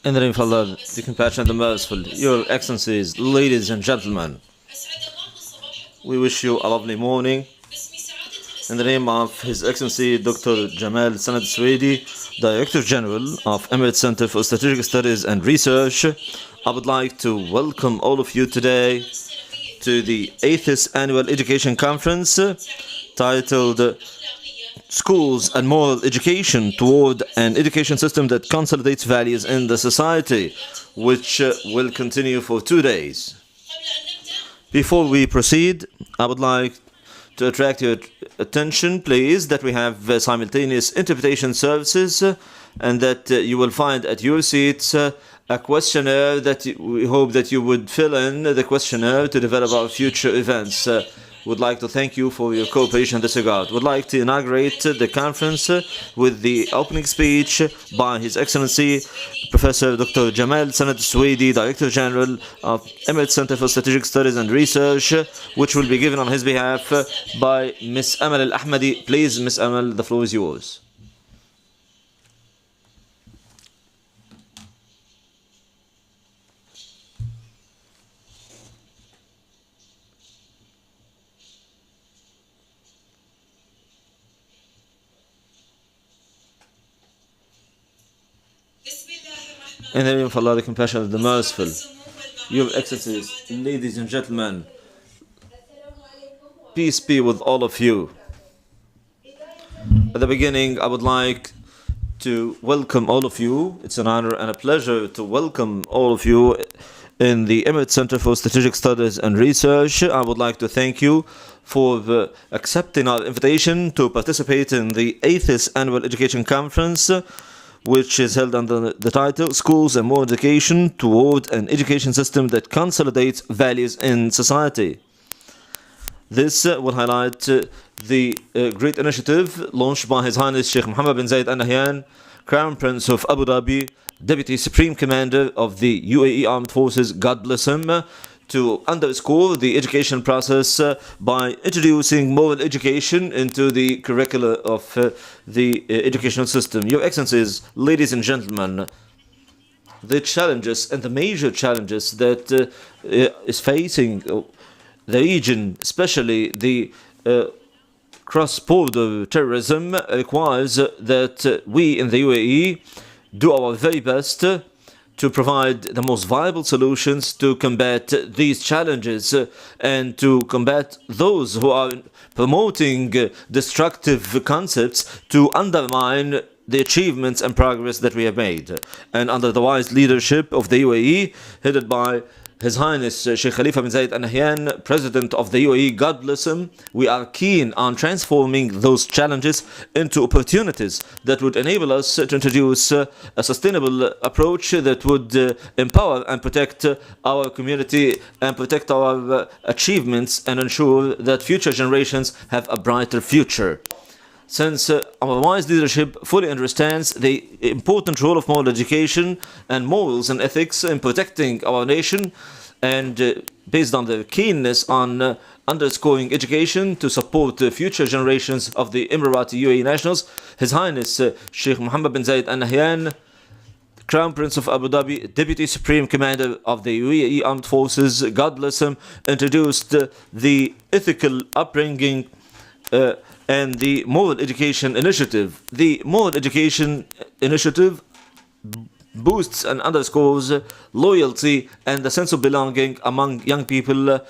In the name of Allah, the compassionate, the merciful, Your Excellencies, ladies and gentlemen, we wish you a lovely morning. In the name of His Excellency Dr. Jamal Sanad Swedi, Director General of Emirates Center for Strategic Studies and Research, I would like to welcome all of you today to the 8th Annual Education Conference titled Schools and Moral Education Toward an Education System that Consolidates Values in the Society, which will continue for 2 days. Before we proceed, I would like to attract your attention, please, that we have simultaneous interpretation services and that you will find at your seats a questionnaire that we hope that you would fill in the questionnaire to develop our future events. Would like to thank you for your cooperation in this regard. Would like to inaugurate the conference with the opening speech by His Excellency Professor Dr. Jamal Sanad Swedi, Director General of Emirates Center for Strategic Studies and Research, which will be given on his behalf by Ms. Amal Al-Ahmadi. Please, Ms. Amal, the floor is yours. In the name of Allah, the compassionate, the merciful, Your Excellencies, ladies and gentlemen, peace be with all of you. At the beginning, I would like to welcome all of you. It's an honor and a pleasure to welcome all of you in the Emirates Center for Strategic Studies and Research. I would like to thank you for accepting our invitation to participate in the 8th Annual Education Conference, which is held under the title Schools and More Education Toward an Education System that Consolidates Values in Society. This will highlight the great initiative launched by His Highness Sheikh Mohammed bin Zayed Al Nahyan, Crown Prince of Abu Dhabi, Deputy Supreme Commander of the UAE Armed Forces, God bless him, to underscore the education process by introducing moral education into the curricula of the educational system. Your Excellencies, ladies and gentlemen, the challenges and the major challenges that is facing the region, especially the cross-border terrorism, requires that we in the UAE do our very best to provide the most viable solutions to combat these challenges and to combat those who are promoting destructive concepts to undermine the achievements and progress that we have made. And under the wise leadership of the UAE, headed by His Highness Sheikh Khalifa bin Zayed Al Nahyan, President of the UAE, God bless him, we are keen on transforming those challenges into opportunities that would enable us to introduce a sustainable approach that would empower and protect our community and protect our achievements and ensure that future generations have a brighter future. Since our wise leadership fully understands the important role of moral education and morals and ethics in protecting our nation, and based on the keenness on underscoring education to support the future generations of the Emirati UAE nationals, His Highness Sheikh Mohammed bin Zayed Al Nahyan, Crown Prince of Abu Dhabi, Deputy Supreme Commander of the UAE Armed Forces, God bless him, introduced the ethical upbringing and the Moral Education Initiative. The Moral Education Initiative boosts and underscores loyalty and the sense of belonging among young people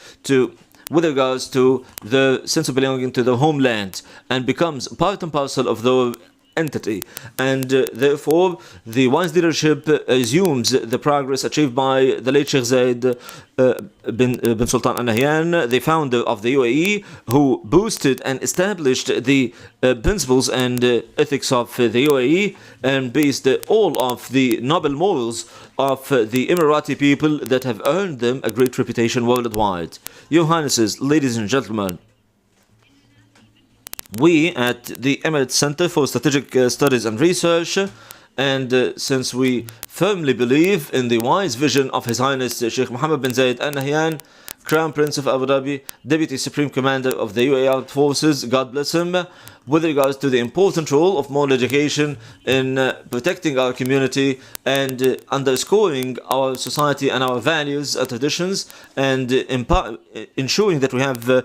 with regards to the sense of belonging to the homeland, and becomes part and parcel of the entity, and therefore the wise leadership assumes the progress achieved by the late Sheikh Zayed bin Sultan Al Nahyan, the founder of the UAE, who boosted and established the principles and ethics of the UAE and based all of the noble morals of the Emirati people that have earned them a great reputation worldwide. Your Highnesses, ladies and gentlemen, we at the Emirates Center for Strategic Studies and Research And since we firmly believe in the wise vision of His Highness Sheikh Mohammed bin Zayed Al Nahyan, Crown Prince of Abu Dhabi, Deputy Supreme Commander of the UAE Armed Forces, God bless him, with regards to the important role of moral education in protecting our community and underscoring our society and our values and traditions, and ensuring that we have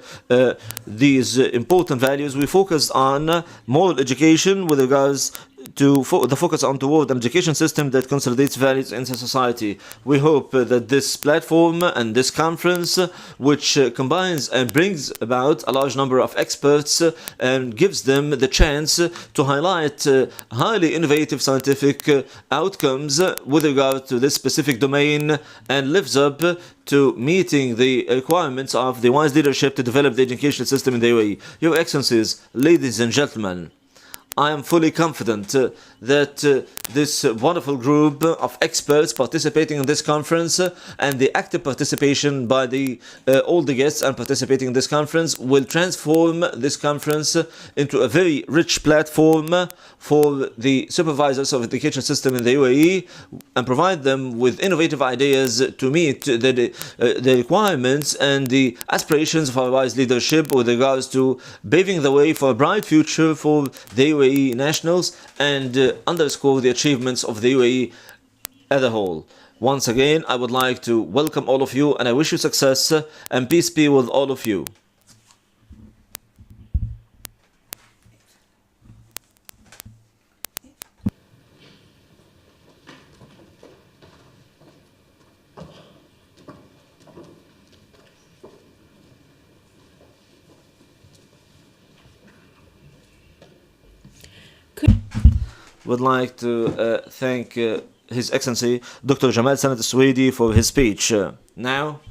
these important values. We focused on moral education with regards to the focus on toward an education system that consolidates values in society. We hope that this platform and this conference, which combines and brings about a large number of experts and gives them the chance to highlight highly innovative scientific outcomes with regard to this specific domain, and lives up to meeting the requirements of the wise leadership to develop the educational system in the UAE. Your Excellencies, ladies and gentlemen, I am fully confident that this wonderful group of experts participating in this conference and the active participation by all the guests and participating in this conference will transform this conference into a very rich platform for the supervisors of the education system in the UAE and provide them with innovative ideas to meet the requirements and the aspirations of our wise leadership with regards to paving the way for a bright future for the UAE nationals and underscore the achievements of the UAE as a whole. Once again, I would like to welcome all of you and I wish you success and peace be with all of you. Would like to thank His Excellency Dr. Jamal Sanad Swedi for his speech. Now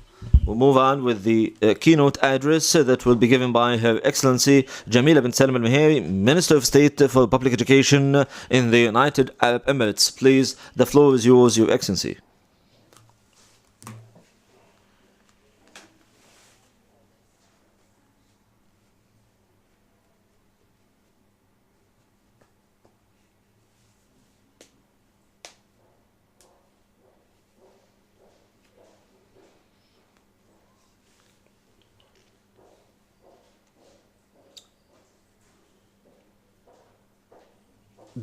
we'll move on with the keynote address that will be given by Her Excellency Jamila bin Salam Al Mihari, Minister of State for Public Education in the United Arab Emirates. Please, the floor is yours, Your Excellency.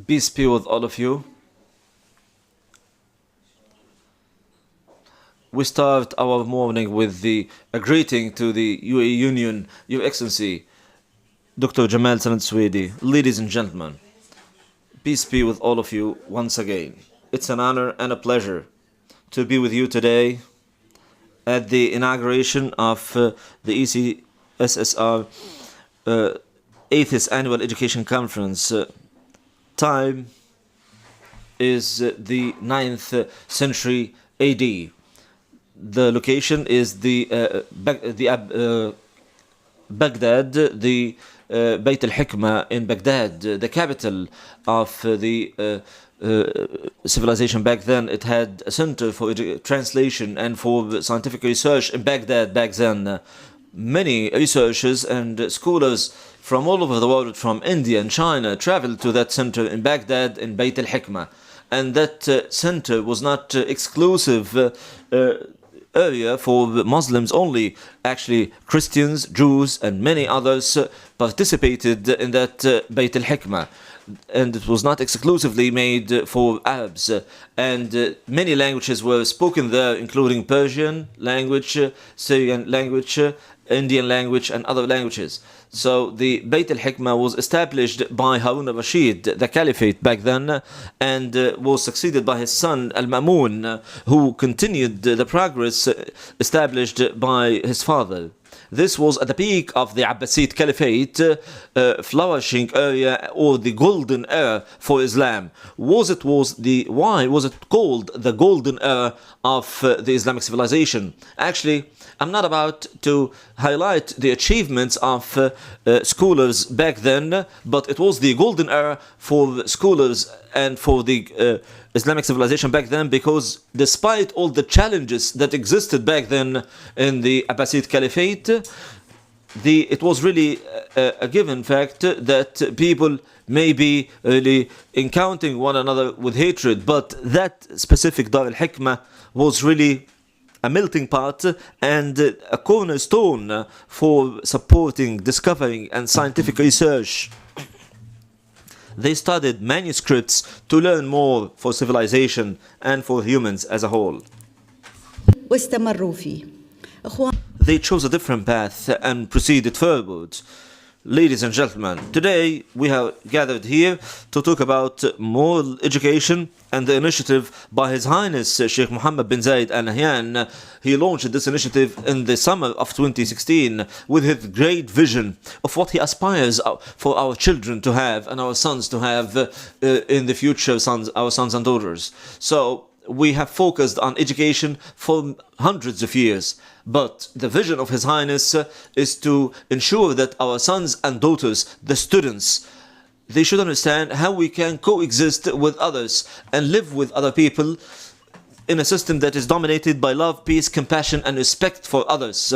Peace be with all of you. We start our morning with a greeting to the UAE Union, Your Excellency, Dr. Jamal Sanad Swedi. Ladies and gentlemen, peace be with all of you once again. It's an honor and a pleasure to be with you today at the inauguration of the ECSSR 8th Annual Education Conference. Time is the 9th century AD. The location is Baghdad, the Bayt al-Hikmah in Baghdad, the capital of the civilization back then. It had a center for translation and for scientific research in Baghdad back then. Many researchers and scholars from all over the world, from India and China, traveled to that center in Baghdad, in Bayt al-Hikmah. And that center was not exclusive area for Muslims only. Actually, Christians, Jews, and many others participated in that Bayt al-Hikmah. And it was not exclusively made for Arabs. And many languages were spoken there, including Persian language, Syrian language, Indian language, and other languages. So the Bayt al-Hikmah was established by Harun al-Rashid, the caliphate back then, and was succeeded by his son Al-Ma'mun, who continued the progress established by his father. This was at the peak of the Abbasid Caliphate, flourishing area or the golden era for Islam. Why was it called the golden era of the Islamic civilization? Actually, I'm not about to highlight the achievements of scholars back then, but it was the golden era for scholars and for the Islamic civilization back then, because despite all the challenges that existed back then in the Abbasid Caliphate, it was really a given fact that people may be really encountering one another with hatred, but that specific Dar al-Hikmah was really a melting pot and a cornerstone for supporting, discovering and scientific research. They studied manuscripts to learn more for civilization and for humans as a whole. واستمروا فيه. They chose a different path and proceeded forward. Ladies and gentlemen, today we have gathered here to talk about moral education and the initiative by His Highness Sheikh Mohammed bin Zayed Al Nahyan. He launched this initiative in the summer of 2016 with his great vision of what he aspires for our children to have and our sons to have in the future, our sons and daughters. So we have focused on education for hundreds of years, but the vision of His Highness is to ensure that our sons and daughters, the students, they should understand how we can coexist with others and live with other people in a system that is dominated by love, peace, compassion and respect for others,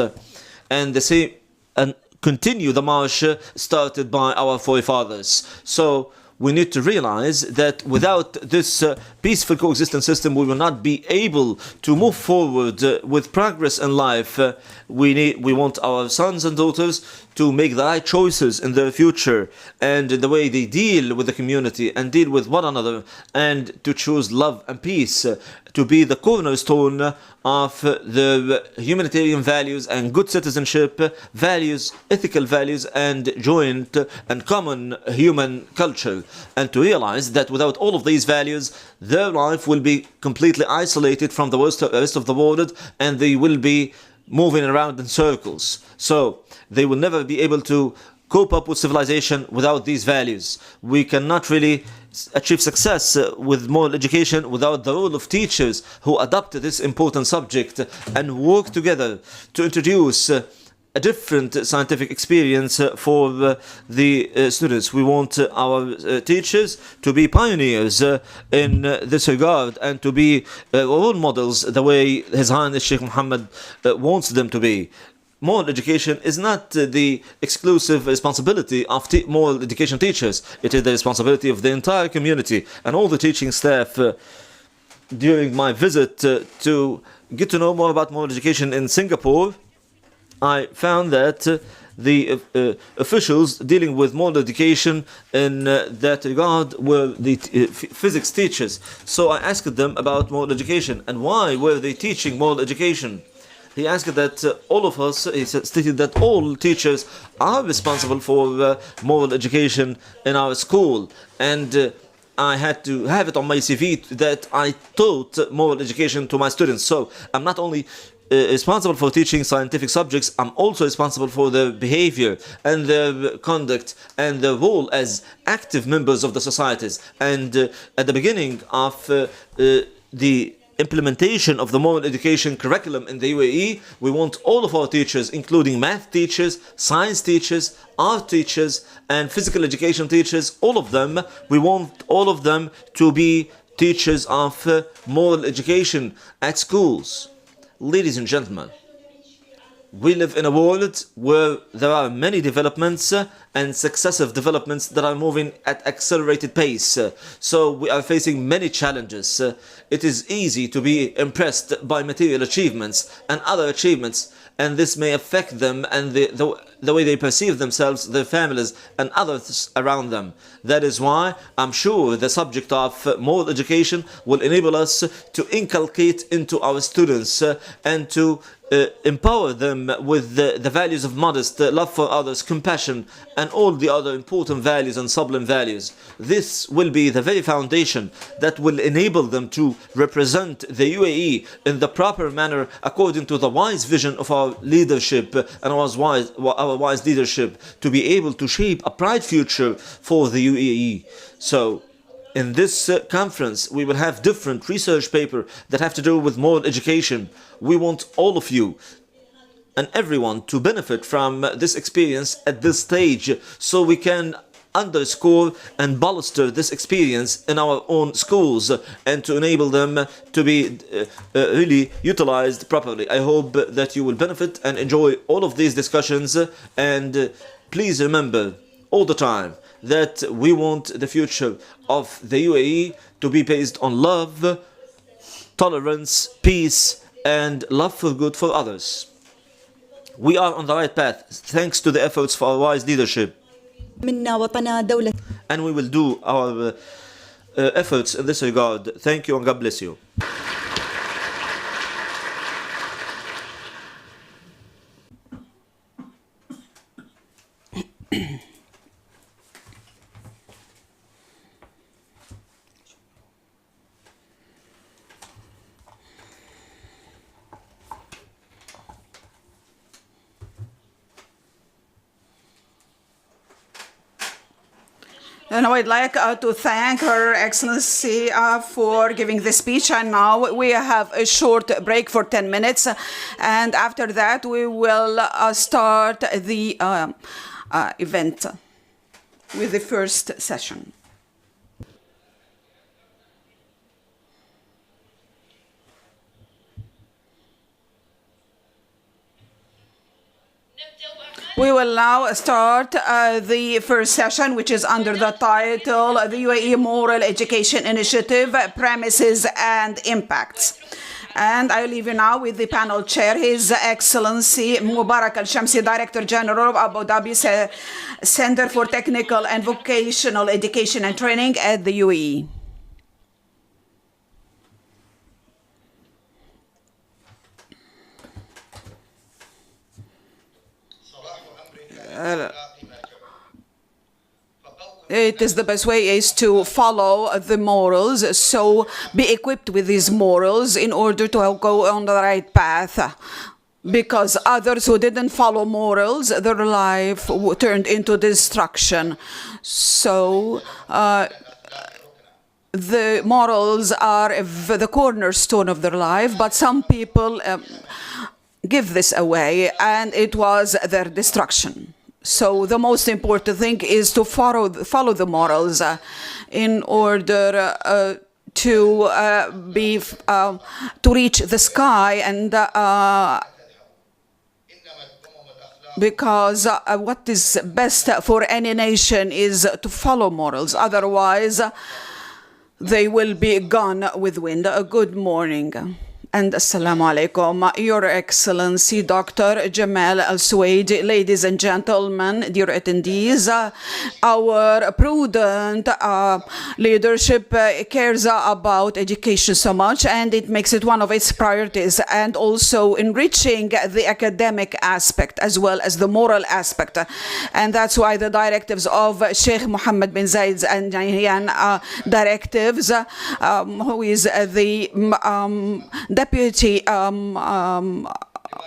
and the same and continue the march started by our forefathers. So we need to realize that without this peaceful coexistence system, we will not be able to move forward with progress in life. We want our sons and daughters to make the right choices in their future and in the way they deal with the community and deal with one another, and to choose love and peace to be the cornerstone of the humanitarian values and good citizenship values, ethical values and joint and common human culture, and to realize that without all of these values their life will be completely isolated from the rest of the world and they will be moving around in circles. So they will never be able to cope up with civilization without these values. We cannot really achieve success with moral education without the role of teachers who adopt this important subject and work together to introduce a different scientific experience for the students. We want our teachers to be pioneers in this regard and to be role models the way His Highness Sheikh Mohammed wants them to be. Moral education is not the exclusive responsibility of moral education teachers. It is the responsibility of the entire community and all the teaching staff. During my visit to get to know more about moral education in Singapore, I found that the officials dealing with moral education in that regard were the physics teachers. So I asked them about moral education and why were they teaching moral education. He asked that all of us, he stated that all teachers are responsible for moral education in our school, and I had to have it on my CV that I taught moral education to my students. So I'm not only responsible for teaching scientific subjects, I'm also responsible for their behavior and their conduct and their role as active members of the societies. And at the beginning of the implementation of the moral education curriculum in the UAE, we want all of our teachers, including math teachers, science teachers, art teachers and physical education teachers, all of them, we want all of them to be teachers of moral education at schools. Ladies and gentlemen, we live in a world where there are many developments and successive developments that are moving at accelerated pace. So we are facing many challenges. It is easy to be impressed by material achievements and other achievements, and this may affect them and the way they perceive themselves, their families and others around them. That is why I'm sure the subject of moral education will enable us to inculcate into our students and to empower them with the values of modesty, love for others, compassion and all the other important values and sublime values. This will be the very foundation that will enable them to represent the UAE in the proper manner according to the wise vision of our leadership and our wise leadership, to be able to shape a bright future for the UAE. So in this conference, we will have different research papers that have to do with moral education. We want all of you and everyone to benefit from this experience at this stage, so we can underscore and bolster this experience in our own schools and to enable them to be really utilized properly. I hope that you will benefit and enjoy all of these discussions, and please remember all the time that we want the future of the UAE to be based on love, tolerance, peace, and love for good for others. We are on the right path thanks to the efforts of our wise leadership, منا وطنا دولة. and we will do our efforts in this regard. Thank you and God bless you. And I would like to thank Her Excellency for giving the speech. And now we have a short break for 10 minutes. And after that, we will start the event with the first session. We will now start the first session, which is under the title, the UAE Moral Education Initiative, Premises and Impacts. And I leave you now with the panel chair, His Excellency Mubarak Al-Shamsi, Director General of Abu Dhabi Center for Technical and Vocational Education and Training at the UAE. It is the best way is to follow the morals, so be equipped with these morals in order to go on the right path. Because others who didn't follow morals, their life turned into destruction. So the morals are the cornerstone of their life, but some people give this away, and it was their destruction. So the most important thing is to follow the morals in order to reach the sky, and because what is best for any nation is to follow morals. Otherwise, they will be gone with wind. Good morning. And Assalamu alaikum, Your Excellency Dr. Jamal Al Suwaid, ladies and gentlemen, dear attendees, our prudent leadership cares about education so much, and it makes it one of its priorities, and also enriching the academic aspect as well as the moral aspect. And that's why the directives of Sheikh Mohammed bin Zayed Al Nahyan directives, who is the Deputy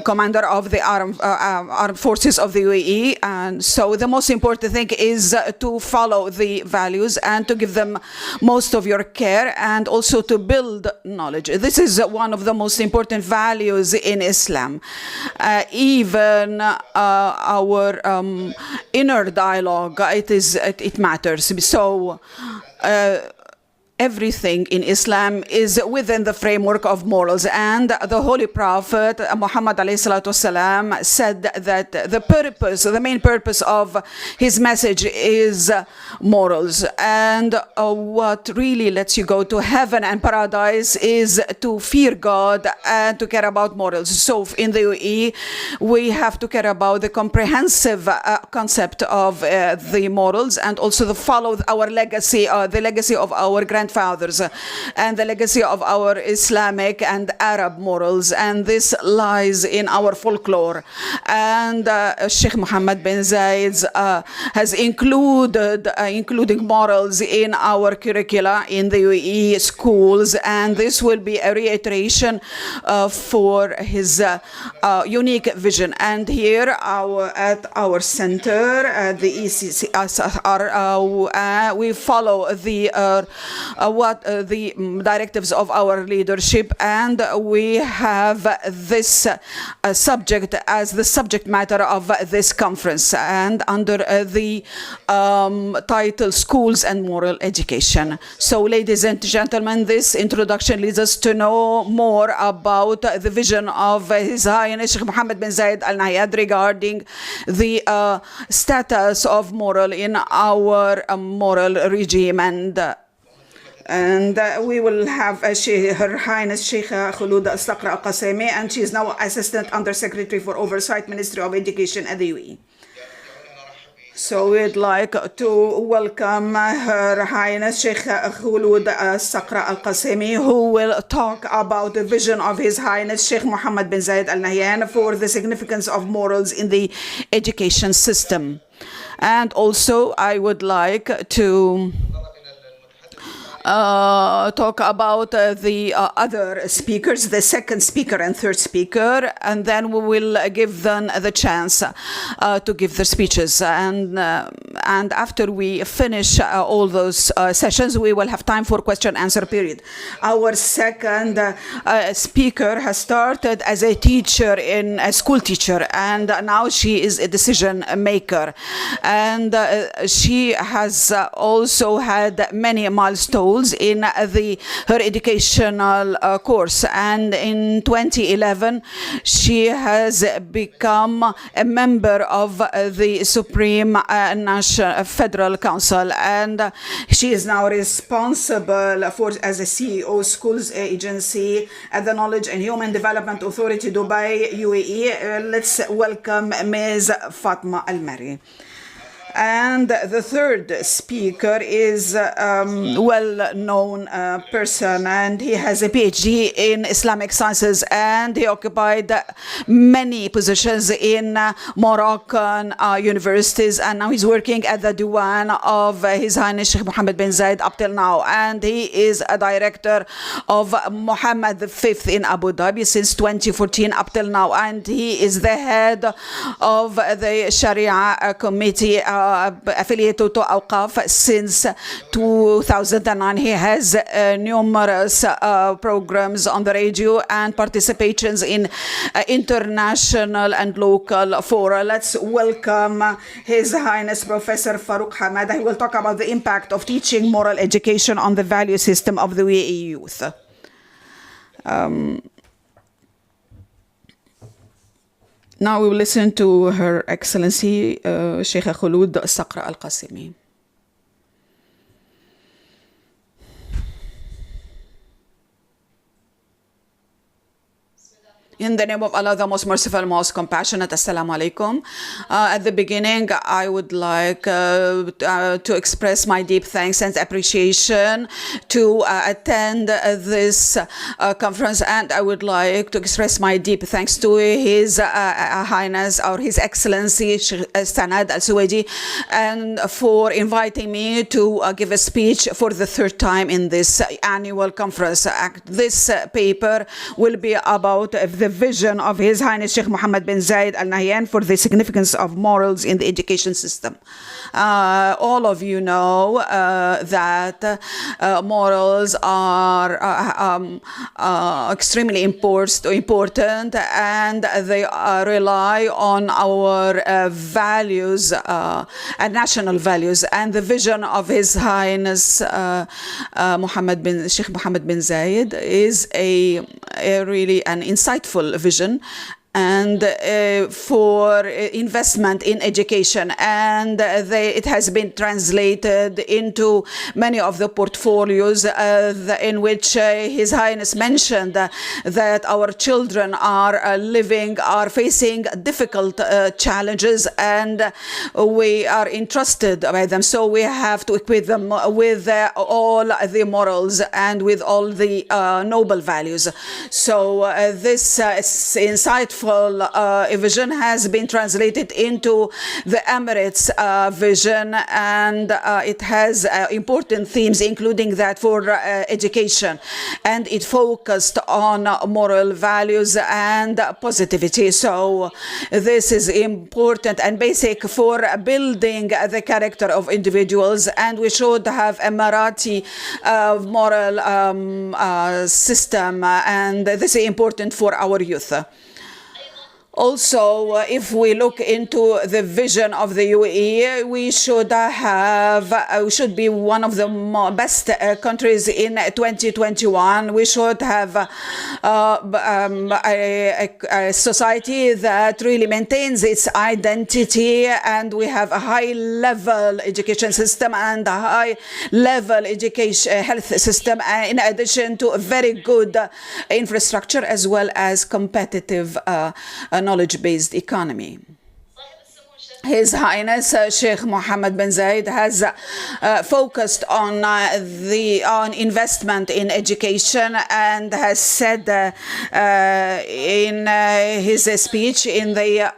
Commander of the Armed Forces of the UAE, and so the most important thing is to follow the values and to give them most of your care, and also to build knowledge. This is one of the most important values in Islam. Even our inner dialogue, it matters. So everything in Islam is within the framework of morals, and the Holy Prophet Muhammad ﷺ said that the main purpose of his message is morals, and what really lets you go to heaven and paradise is to fear God and to care about morals. So in the UAE, we have to care about the comprehensive concept of the morals, and also to follow our legacy, the legacy of our grandfathers, and the legacy of our Islamic and Arab morals, and this lies in our folklore. And Sheikh Mohammed bin Zayed has including morals in our curricula in the UAE schools, and this will be a reiteration for his unique vision. And here at our center, the ECSSR, we follow the what the directives of our leadership, and we have this subject as the subject matter of this conference, and under the title Schools and Moral Education. So, ladies and gentlemen, this introduction leads us to know more about the vision of His Highness Sheikh Mohammed bin Zayed Al Nahyan regarding the status of moral in our moral regime, and we will have Her Highness Sheikh Khulud Al-Saqra Al-Qasimi, and she is now Assistant Under Secretary for Oversight, Ministry of Education at the UAE. So we'd like to welcome Her Highness Sheikh Khulud Al-Saqra Al-Qasimi, who will talk about the vision of His Highness Sheikh Mohammed bin Zayed Al Nahyan for the significance of morals in the education system. And also I would like to talk about the other speakers, the second speaker and third speaker, and then we will give them the chance to give their speeches. And after we finish all those sessions, we will have time for question-answer period. Our second speaker has started as a teacher, a school teacher, and now she is a decision maker. And she has also had many milestones in her educational course, and in 2011 she has become a member of the Supreme National Federal Council, and she is now responsible as a CEO Schools Agency at the Knowledge and Human Development Authority Dubai UAE. Let's welcome Ms. Fatima Al-Mari. And the third speaker is a well-known person, and he has a PhD in Islamic sciences, and he occupied many positions in Moroccan universities, and now he's working at the Diwan of His Highness Sheikh Mohammed bin Zayed up till now, and he is a director of Mohammed V in Abu Dhabi since 2014 up till now, and he is the head of the Sharia Committee affiliated to Awqaf since 2009. He has numerous programs on the radio and participations in international and local fora. Let's welcome His Highness Professor Farouk Hamada. He will talk about the impact of teaching moral education on the value system of the UAE youth. Now we will listen to Her Excellency Sheikh Khulud Al-Saqra Al-Qasimi. In the name of Allah, the most merciful, most compassionate. Assalamu alaikum. At the beginning, I would like to express my deep thanks and appreciation to attend this conference, and I would like to express my deep thanks to His Highness or His Excellency Sanad Al-Suwaidi, and for inviting me to give a speech for the third time in this annual conference. This paper will be about the vision of His Highness Sheikh Mohammed bin Zayed Al Nahyan for the significance of morals in the education system. All of you know that morals are extremely important, and they rely on our values and national values. And the vision of His Highness Sheikh Mohammed bin Zayed is a really an insightful vision, and for investment in education, and it has been translated into many of the portfolios in which His Highness mentioned that our children are facing difficult challenges, and we are entrusted by them, so we have to equip them with all the morals and with all the noble values. So this insightful beautiful vision has been translated into the Emirates vision, and it has important themes, including that for education, and it focused on moral values and positivity. So this is important and basic for building the character of individuals, and we should have Emirati moral system, and this is important for our youth. Also, if we look into the vision of the UAE, we should be one of the best countries in 2021. We should have a society that really maintains its identity, and we have a high-level education system and a high-level education health system, in addition to a very good infrastructure as well as competitive knowledge-based economy. His Highness Sheikh Mohammed bin Zayed has focused on investment in education, and has said in his speech in the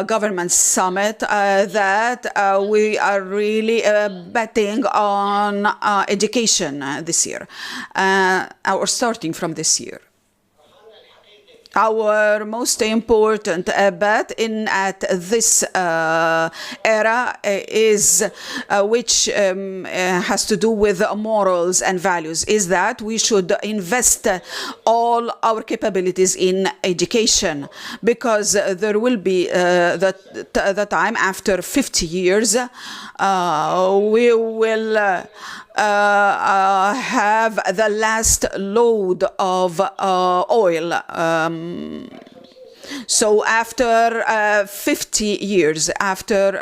government summit that we are really betting on education this year, or starting from this year. Our most important bet at this era is, which has to do with morals and values, is that we should invest all our capabilities in education, because there will be the time after 50 years we will have the last load of oil. So after 50 years, after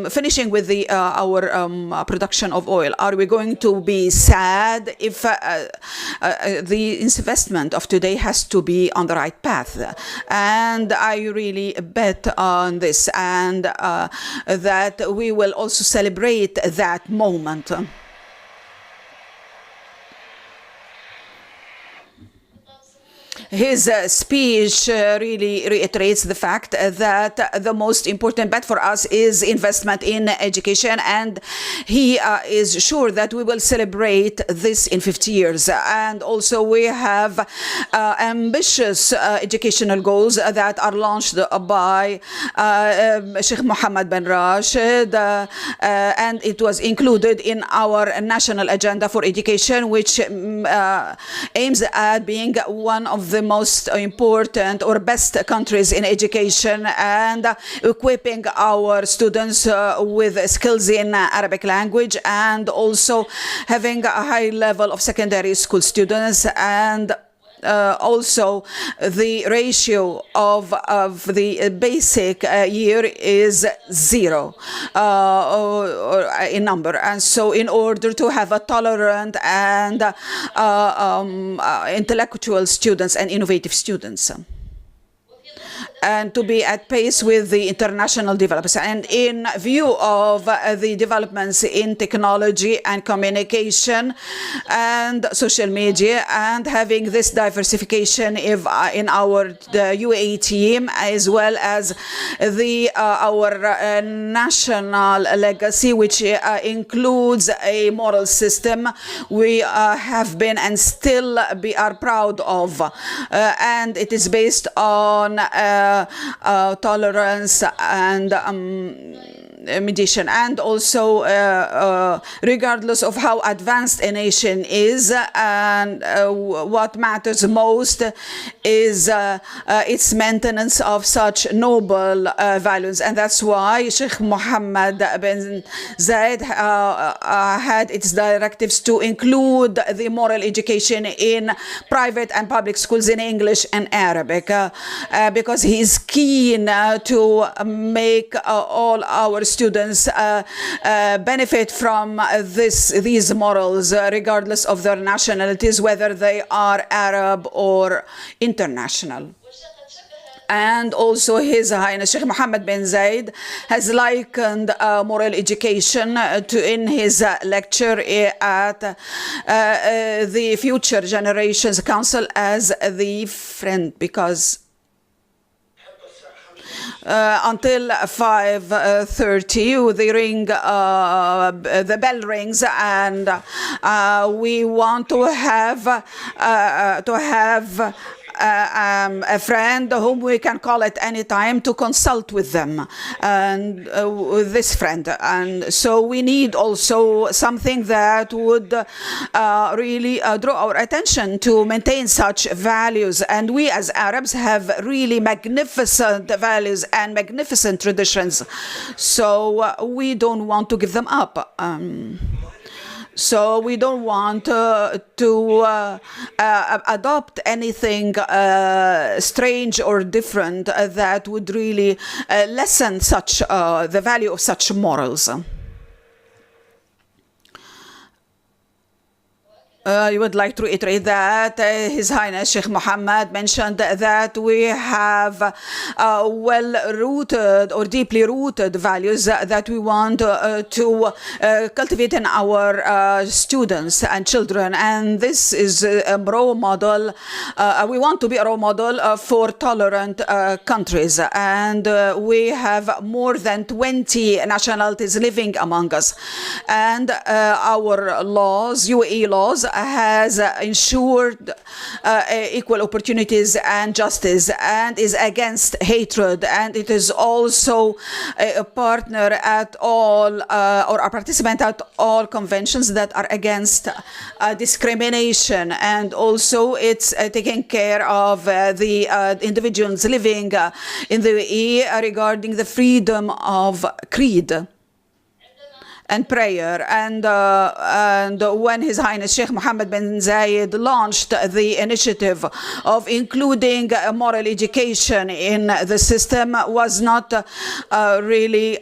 finishing with our production of oil, are we going to be sad if the investment of today has to be on the right path? And I really bet on this, and that we will also celebrate that moment. His speech really reiterates the fact that the most important bet for us is investment in education, and he is sure that we will celebrate this in 50 years. And also we have ambitious educational goals that are launched by Sheikh Mohammed bin Rashid, and it was included in our national agenda for education, which aims at being one of the most important or best countries in education, and equipping our students with skills in Arabic language, and also having a high level of secondary school students, and also the ratio of the basic year is 0 in number. And so in order to have a tolerant and intellectual students and innovative students, and to be at pace with the international developments. And in view of the developments in technology and communication and social media, and having this diversification in our UAE team, as well as our national legacy, which includes a moral system we have been and still are proud of, and it is based on tolerance and mediation, and also regardless of how advanced a nation is, and what matters most is its maintenance of such noble values. And that's why Sheikh Mohammed bin Zayed had its directives to include the moral education in private and public schools in English and Arabic, because he is keen to make all our students benefit from these morals, regardless of their nationalities, whether they are Arab or international. And also His Highness Sheikh Mohammed bin Zayed has likened moral education in his lecture at the Future Generations Council as the friend, because until 5:30 the bell rings, and we want to have a friend whom we can call at any time to consult with them, and with this friend. And so we need also something that would really draw our attention to maintain such values. And we as Arabs have really magnificent values and magnificent traditions, so we don't want to give them up. So we don't want to adopt anything strange or different that would really lessen such the value of such morals. I would like to reiterate that His Highness Sheikh Mohammed mentioned that we have well-rooted or deeply rooted values that we want to cultivate in our students and children, and this is a role model. We want to be a role model for tolerant countries, and we have more than 20 nationalities living among us, and our laws, UAE laws, has ensured equal opportunities and justice, and is against hatred, and it is also a partner at all or a participant at all conventions that are against discrimination, and also it's taking care of the individuals living in the UAE regarding the freedom of creed and prayer. And when His Highness Sheikh Mohammed bin Zayed launched the initiative of including moral education in the system, was not really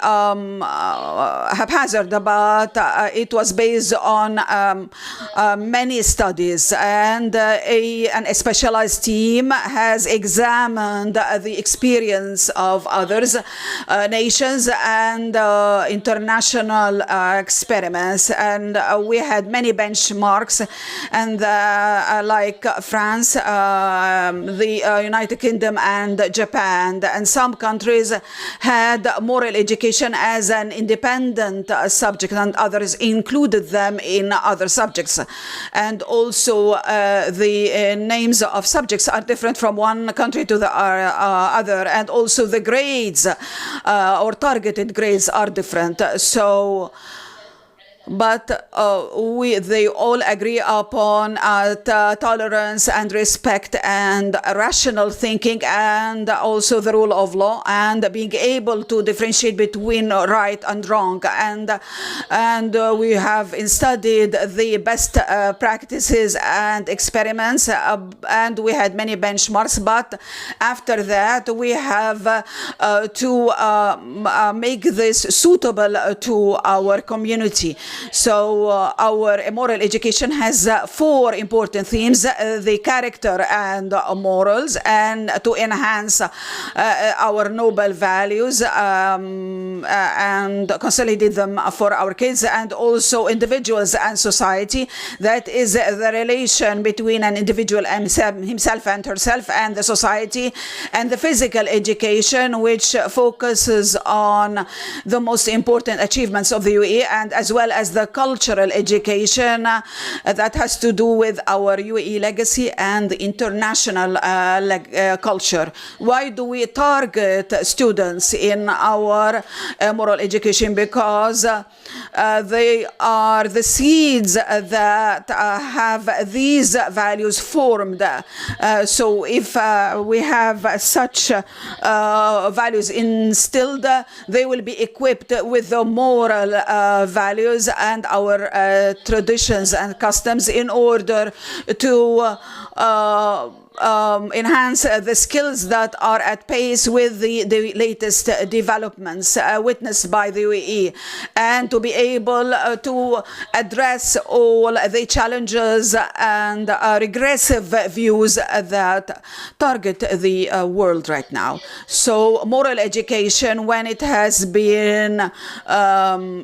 haphazard, but it was based on many studies, and a specialized team has examined the experience of others, nations, and international experiments, and we had many benchmarks, and like France, the United Kingdom, and Japan, and some countries had moral education as an independent subject, and others included them in other subjects. And also the names of subjects are different from one country to the other, and also the grades or targeted grades are different. So but they all agree upon tolerance and respect and rational thinking, and also the rule of law, and being able to differentiate between right and wrong. And we have studied the best practices and experiments, and we had many benchmarks. But after that, we have to make this suitable to our community. So our moral education has four important themes: the character and morals, and to enhance our noble values and consolidate them for our kids, and also individuals and society. That is the relation between an individual and himself and herself, and the society, and the physical education, which focuses on the most important achievements of the UAE, and as well as the cultural education that has to do with our UAE legacy and the international culture. Why do we target students in our moral education? Because they are the seeds that have these values formed. So if we have such values instilled, they will be equipped with the moral values and our traditions and customs in order to enhance the skills that are at pace with the latest developments witnessed by the UAE, and to be able to address all the challenges and regressive views that target the world right now. So moral education, when it has been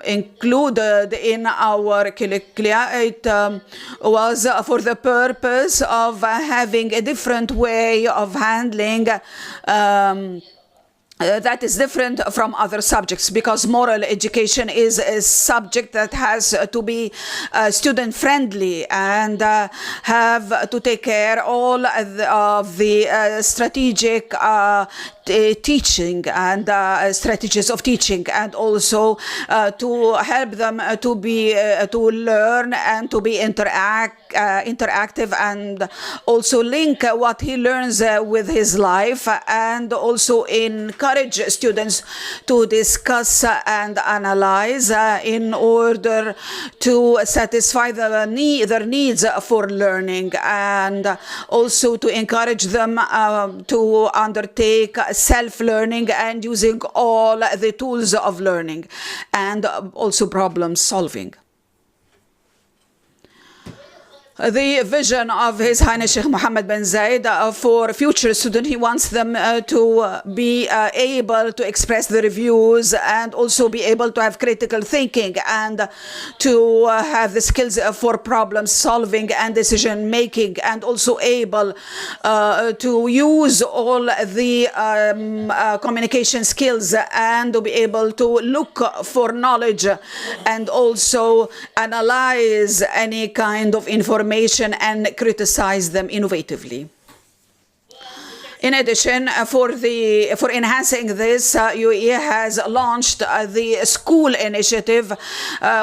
included in our curricula, it was for the purpose of having a different way of handling that is different from other subjects, because moral education is a subject that has to be student friendly and have to take care all of the strategic teaching and strategies of teaching, and also to help them to be to learn and to be interactive, and also link what he learns with his life, and also encourage students to discuss and analyze in order to satisfy their needs for learning, and also to encourage them to undertake self-learning and using all the tools of learning, and also problem solving. The vision of His Highness Sheikh Mohammed bin Zayed for future students, he wants them to be able to express their views and also be able to have critical thinking and to have the skills for problem solving and decision making, and also able to use all the communication skills and to be able to look for knowledge and also analyze any kind of information and criticize them innovatively. In addition, for enhancing this, UAE has launched the school initiative,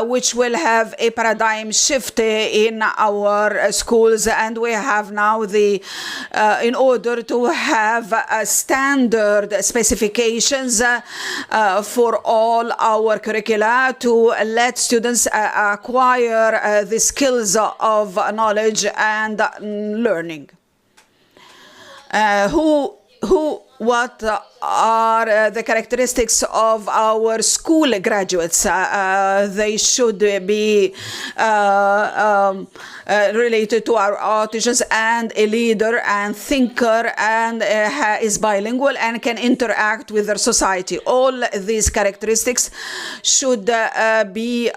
which will have a paradigm shift in our schools, and we have now in order to have standard specifications for all our curricula to let students acquire the skills of knowledge and learning. What are the characteristics of our school graduates? They should be related to our autism, and a leader and thinker, and is bilingual and can interact with their society. All these characteristics should be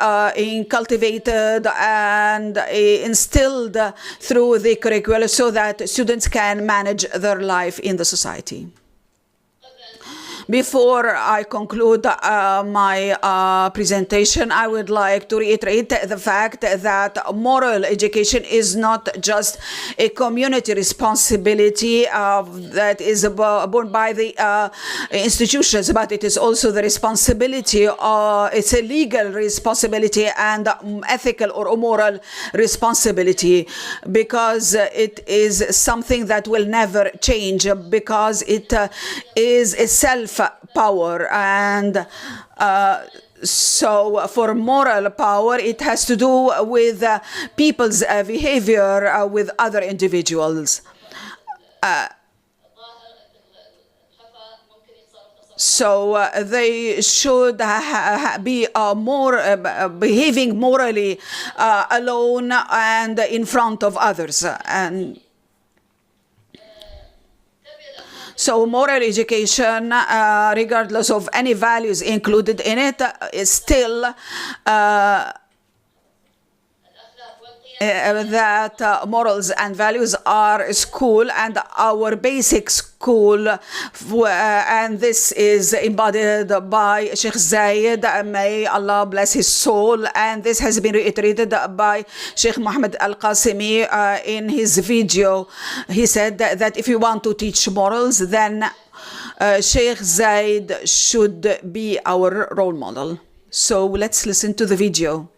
cultivated and instilled through the curricula so that students can manage their life in the society. Before I conclude my presentation, I would like to reiterate the fact that moral education is not just a community responsibility that is borne by the institutions, but it is also the responsibility, it's a legal responsibility and ethical or moral responsibility, because it is something that will never change, because it is a self-power, and so for moral power, it has to do with people's behavior with other individuals. So they should be more behaving morally alone and in front of others. And so moral education, regardless of any values included in it, is still that morals and values are school and our basic school, and this is embodied by Sheikh Zayed, may Allah bless his soul, and this has been reiterated by Sheikh Mohammed Al-Qasimi in his video. He said that if you want to teach morals, then Sheikh Zayed should be our role model. So let's listen to the video.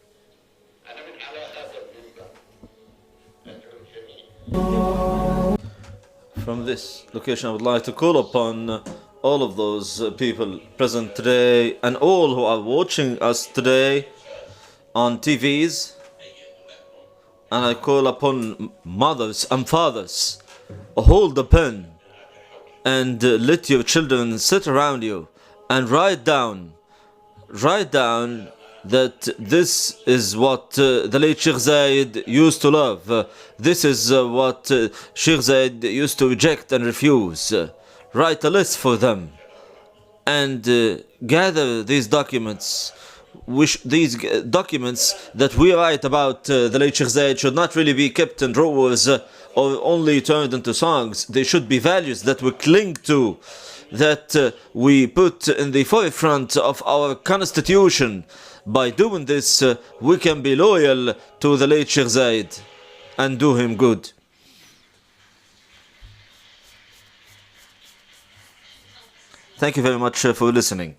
From this location, I would like to call upon all of those people present today and all who are watching us today on TVs, and I call upon mothers and fathers hold a pen and let your children sit around you and write down that this is what the late Sheikh Zayed used to love. This is what Sheikh Zayed used to reject and refuse. Write a list for them and gather these documents. These documents that we write about the late Sheikh Zayed should not really be kept in drawers or only turned into songs. They should be values that we cling to, that we put in the forefront of our constitution. By doing this, we can be loyal to the late Sheikh Zayed and do him good. Thank you very much for listening.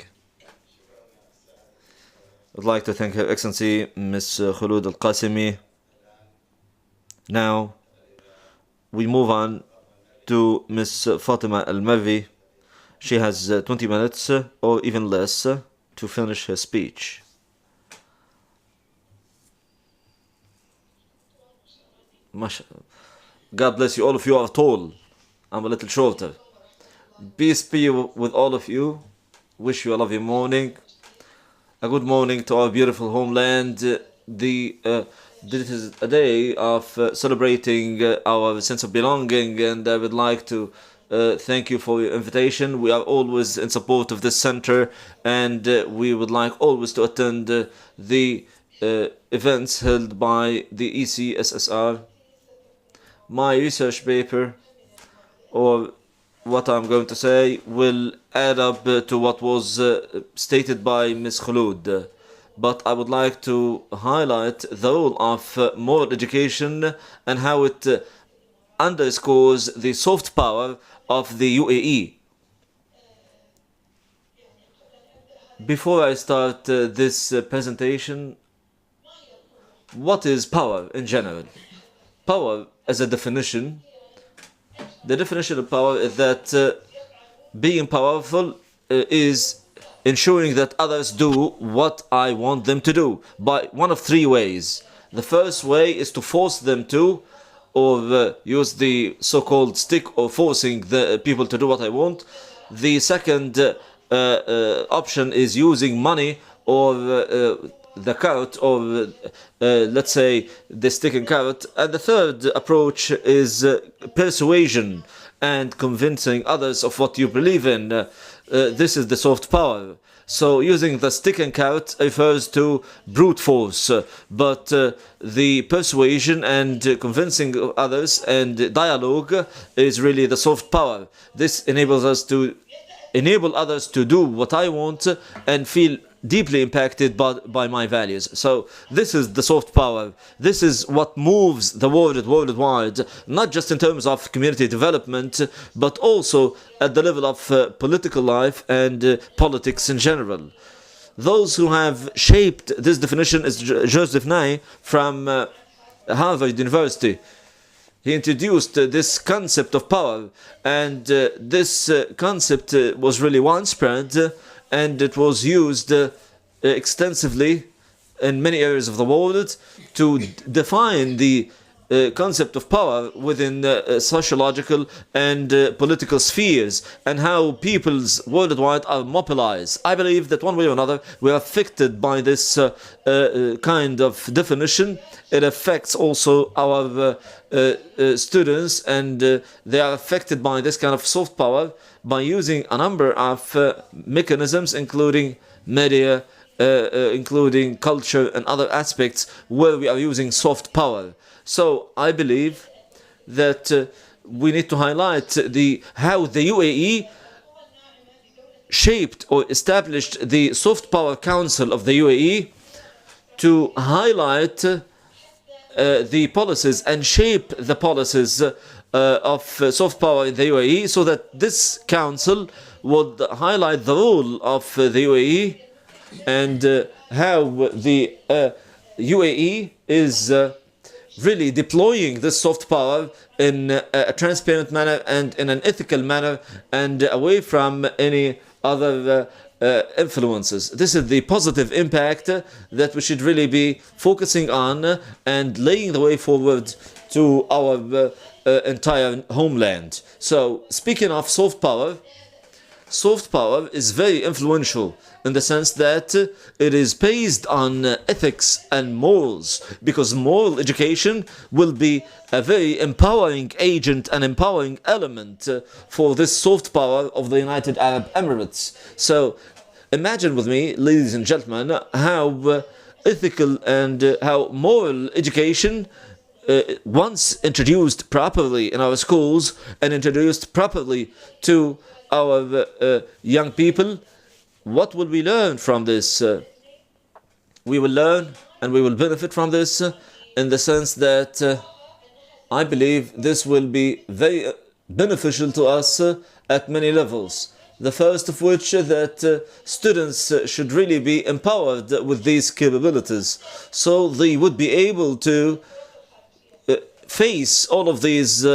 I'd like to thank Her Excellency Ms. Khulud Al-Qasimi. Now, we move on to Ms. Fatima Al-Mavi. She has 20 minutes or even less to finish her speech. God bless you. All of you are tall. I'm a little shorter. Peace be with all of you. Wish you a lovely morning. A good morning to our beautiful homeland. This is a day of celebrating our sense of belonging, and I would like to thank you for your invitation. We are always in support of this center, and we would like always to attend the events held by the ECSSR. My research paper, or what I'm going to say, will add up to what was stated by Ms. Khulud. But I would like to highlight the role of moral education and how it underscores the soft power of the UAE. Before I start this presentation, what is power in general? Power as a definition, the definition of power is that being powerful is ensuring that others do what I want them to do by one of three ways. The first way is to force them to, or use the so-called stick, or forcing the people to do what I want. The second option is using money, or the carrot, or let's say the stick and carrot. And the third approach is persuasion and convincing others of what you believe in. This is the soft power. So using the stick and carrot refers to brute force, but the persuasion and convincing of others and dialogue is really the soft power. This enables us to enable others to do what I want and feel deeply impacted by my values. So this is the soft power. This is what moves the world worldwide, not just in terms of community development, but also at the level of political life and politics in general. Those who have shaped this definition is Joseph Nye from Harvard University. He introduced this concept of power, and this concept was really widespread, and it was used extensively in many areas of the world to define the concept of power within sociological and political spheres, and how peoples worldwide are mobilized. I believe that one way or another we are affected by this kind of definition. It affects also our students, and they are affected by this kind of soft power by using a number of mechanisms, including media, including culture and other aspects where we are using soft power. So I believe that we need to highlight how the UAE shaped or established the Soft Power Council of the UAE to highlight the policies and shape the policies of soft power in the UAE, so that this council would highlight the role of the UAE and how the UAE is really deploying this soft power in a transparent manner and in an ethical manner, and away from any other influences. This is the positive impact that we should really be focusing on and laying the way forward to our entire homeland. So, speaking of soft power is very influential in the sense that it is based on ethics and morals, because moral education will be a very empowering agent and empowering element for this soft power of the United Arab Emirates. So imagine with me, ladies and gentlemen, how ethical and how moral education once introduced properly in our schools and introduced properly to our young people, what will we learn from this? We will learn and we will benefit from this in the sense that I believe this will be very beneficial to us at many levels. The first of which that students should really be empowered with these capabilities, so they would be able to face all of these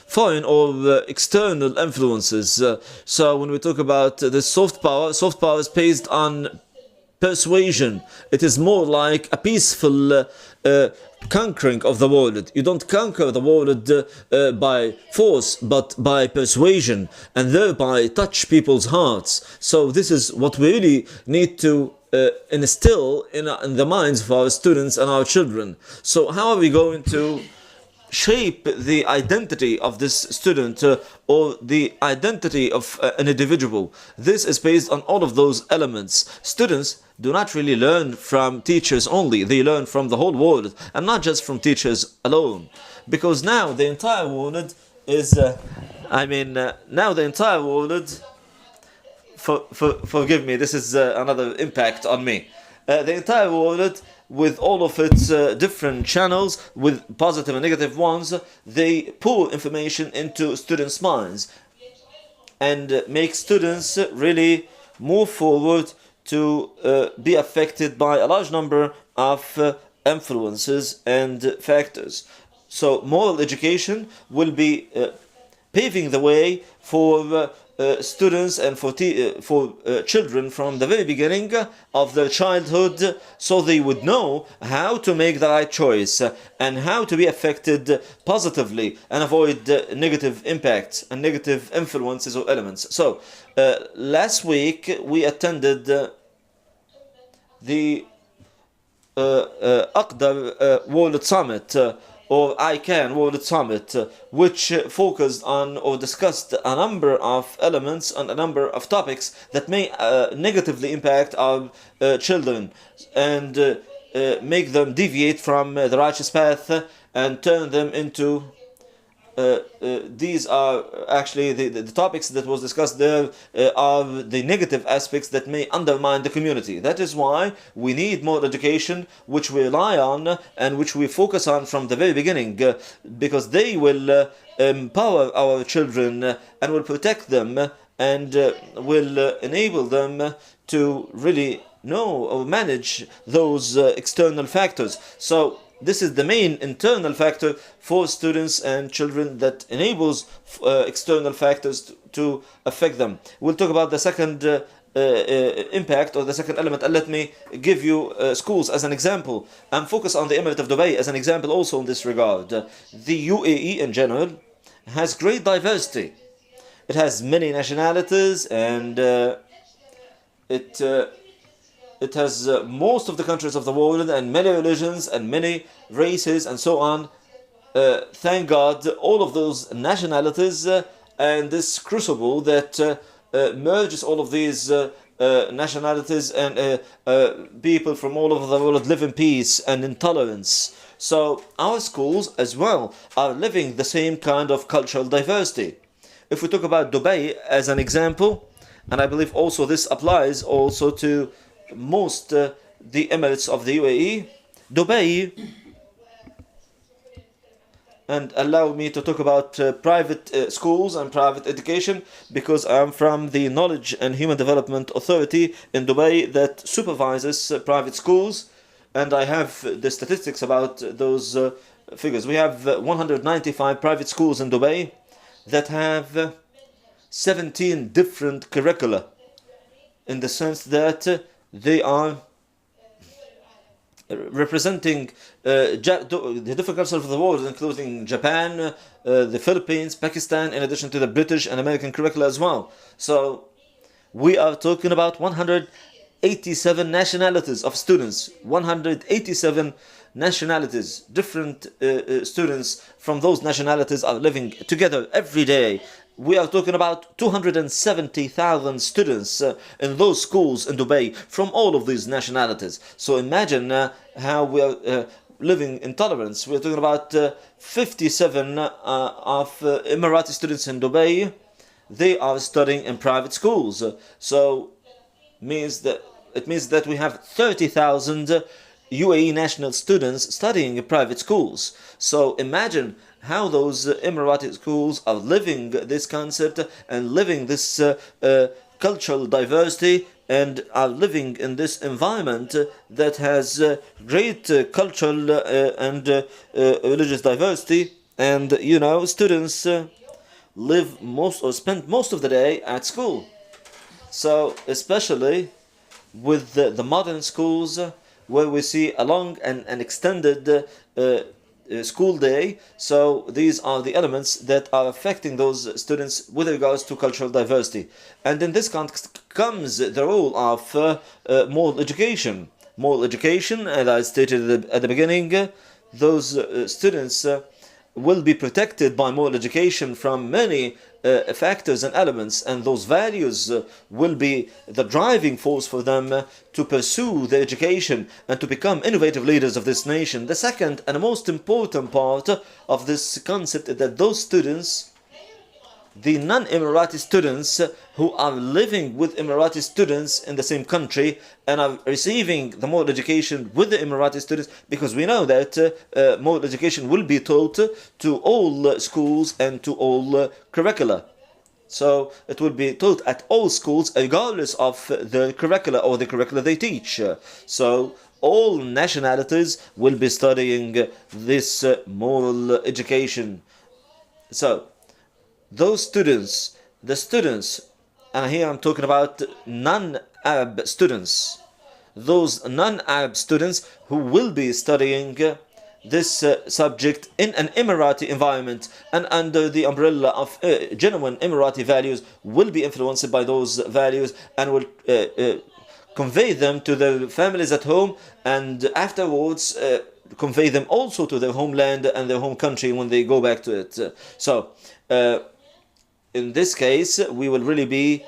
foreign or external influences. So when we talk about this soft power is based on persuasion. It is more like a peaceful conquering of the world. You don't conquer the world by force, but by persuasion, and thereby touch people's hearts. So this is what we really need to instill in the minds of our students and our children. So how are we going to shape the identity of this student or the identity of an individual? This is based on all of those elements. Students do not really learn from teachers only, they learn from the whole world, and not just from teachers alone, because now the entire world is now the entire world, forgive me, this is another impact on me. The entire world, with all of its different channels, with positive and negative ones, they pour information into students' minds and make students really move forward to be affected by a large number of influences and factors. So moral education will be paving the way for students and for children from the very beginning of their childhood, so they would know how to make the right choice and how to be affected positively and avoid negative impacts and negative influences or elements. So last week we attended the Aqdar World Summit, or ICANN World Summit, which focused on or discussed a number of elements and a number of topics that may negatively impact our children and make them deviate from the righteous path and turn them into these are actually the topics that was discussed there are the negative aspects that may undermine the community. That is why we need more education, which we rely on and which we focus on from the very beginning, because they will empower our children and will protect them and will enable them to really know or manage those external factors. So this is the main internal factor for students and children that enables external factors to affect them. We'll talk about the second impact or the second element, and let me give you schools as an example and focus on the Emirate of Dubai as an example also in this regard. The UAE in general has great diversity. It has many nationalities and it has most of the countries of the world and many religions and many races and so on. Thank God, all of those nationalities and this crucible that merges all of these nationalities and people from all over the world live in peace and in tolerance. So our schools as well are living the same kind of cultural diversity. If we talk about Dubai as an example, and I believe also this applies also to most the Emirates of the UAE, Dubai, and allow me to talk about private schools and private education, because I'm from the Knowledge and Human Development Authority in Dubai that supervises private schools, and I have the statistics about those figures. We have 195 private schools in Dubai that have 17 different curricula, in the sense that they are representing the different cultures of the world, including Japan, the Philippines, Pakistan, in addition to the British and American curricula as well. So we are talking about 187 nationalities of students, 187 nationalities, different students from those nationalities are living together every day. We are talking about 270,000 students in those schools in Dubai from all of these nationalities. So imagine how we are living in tolerance. We are talking about 57 of Emirati students in Dubai. They are studying in private schools. So it means that we have 30,000 UAE national students studying in private schools. So imagine how those Emirati schools are living this concept and living this cultural diversity and are living in this environment that has great cultural and religious diversity. And students live spend most of the day at school. So especially with the modern schools, where we see a long and extended school day. So these are the elements that are affecting those students with regards to cultural diversity. And in this context comes the role of moral education. Moral education, as I stated at the beginning, those students will be protected by moral education from many factors and elements, and those values will be the driving force for them to pursue their education and to become innovative leaders of this nation. The second and most important part of this concept is that those students, the non-Emirati students who are living with Emirati students in the same country and are receiving the moral education with the Emirati students, because we know that moral education will be taught to all schools and to all curricula. So it will be taught at all schools regardless of the curricula or the curricula they teach. So all nationalities will be studying this moral education. So those students, and here I'm talking about non-Arab students, those non-Arab students who will be studying this subject in an Emirati environment and under the umbrella of genuine Emirati values, will be influenced by those values and will convey them to their families at home, and afterwards convey them also to their homeland and their home country when they go back to it. So in this case, we will really be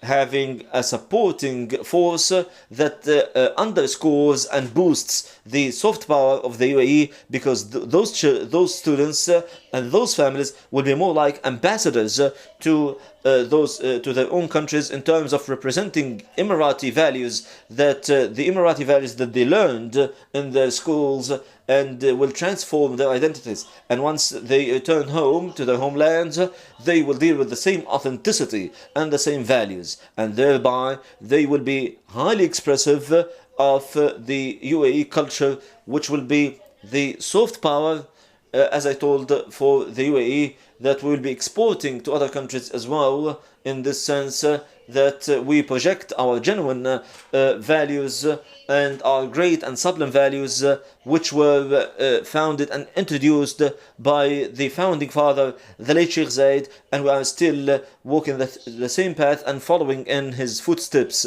having a supporting force that underscores and boosts the soft power of the UAE, because those students and those families will be more like ambassadors to their own countries in terms of representing Emirati values, that the Emirati values that they learned in their schools, and will transform their identities. And once they return home to their homelands, they will deal with the same authenticity and the same values, and thereby they will be highly expressive of the UAE culture, which will be the soft power, as I told, for the UAE, that we will be exporting to other countries as well, in this sense that we project our genuine values and our great and sublime values, which were founded and introduced by the founding father, the late Sheikh Zayed, and we are still walking the same path and following in his footsteps.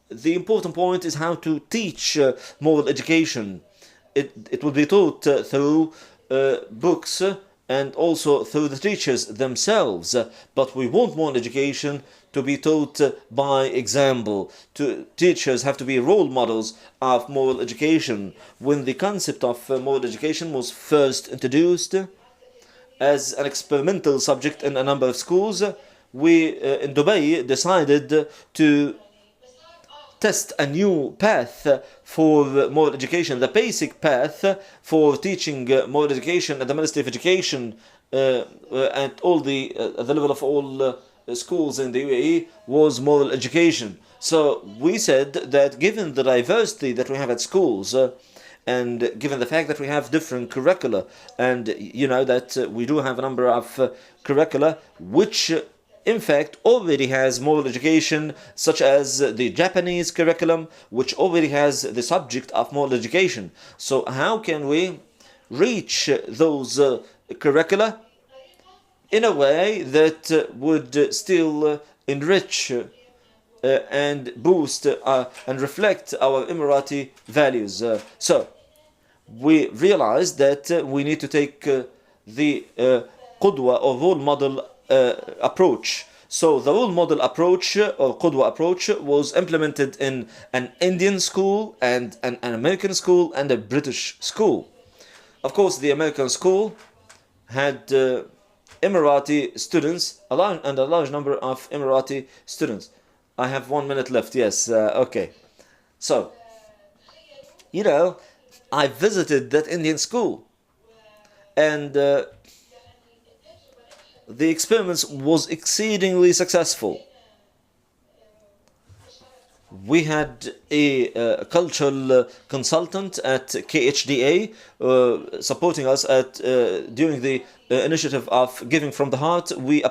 The important point is how to teach moral education. It will be taught through books and also through the teachers themselves, but we want moral education to be taught by example. Teachers have to be role models of moral education. When the concept of moral education was first introduced as an experimental subject in a number of schools, we in Dubai decided to test a new path for moral education, the basic path for teaching moral education at the Ministry of Education at all the level of all schools in the UAE was moral education. So we said that given the diversity that we have at schools, and given the fact that we have different curricula, and that we do have a number of curricula which in fact, already has moral education, such as the Japanese curriculum, which already has the subject of moral education. So how can we reach those curricula in a way that would still enrich and boost and reflect our Emirati values? So we realized that we need to take the Qudwa or role model approach. So the role model approach or Qudwa approach was implemented in an Indian school and an American school and a British school. Of course, the American school had Emirati students, a large number of Emirati students. I have 1 minute left. Yes, okay. So, I visited that Indian school, and the experiments was exceedingly successful. We had a cultural consultant at KHDA supporting us during the initiative of Giving from the Heart. We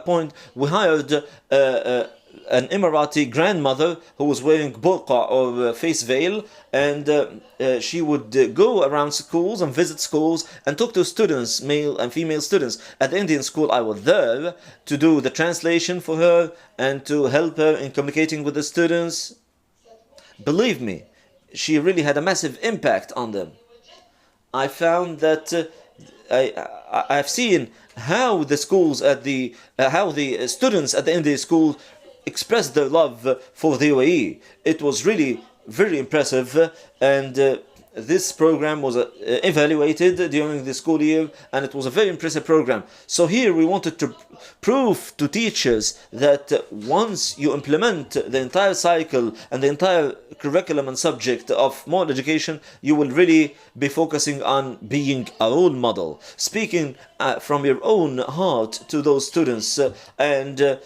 hired an Emirati grandmother who was wearing burqa or face veil, and she would go around schools and visit schools and talk to students, male and female students. At the Indian school, I was there to do the translation for her and to help her in communicating with the students. Believe me, she really had a massive impact on them. I found that I've seen how the schools how the students at the Indian school expressed their love for the UAE. It was really very impressive, and this program was evaluated during the school year, and it was a very impressive program. So here we wanted to prove to teachers that once you implement the entire cycle and the entire curriculum and subject of moral education, you will really be focusing on being a role model, speaking from your own heart to those students, and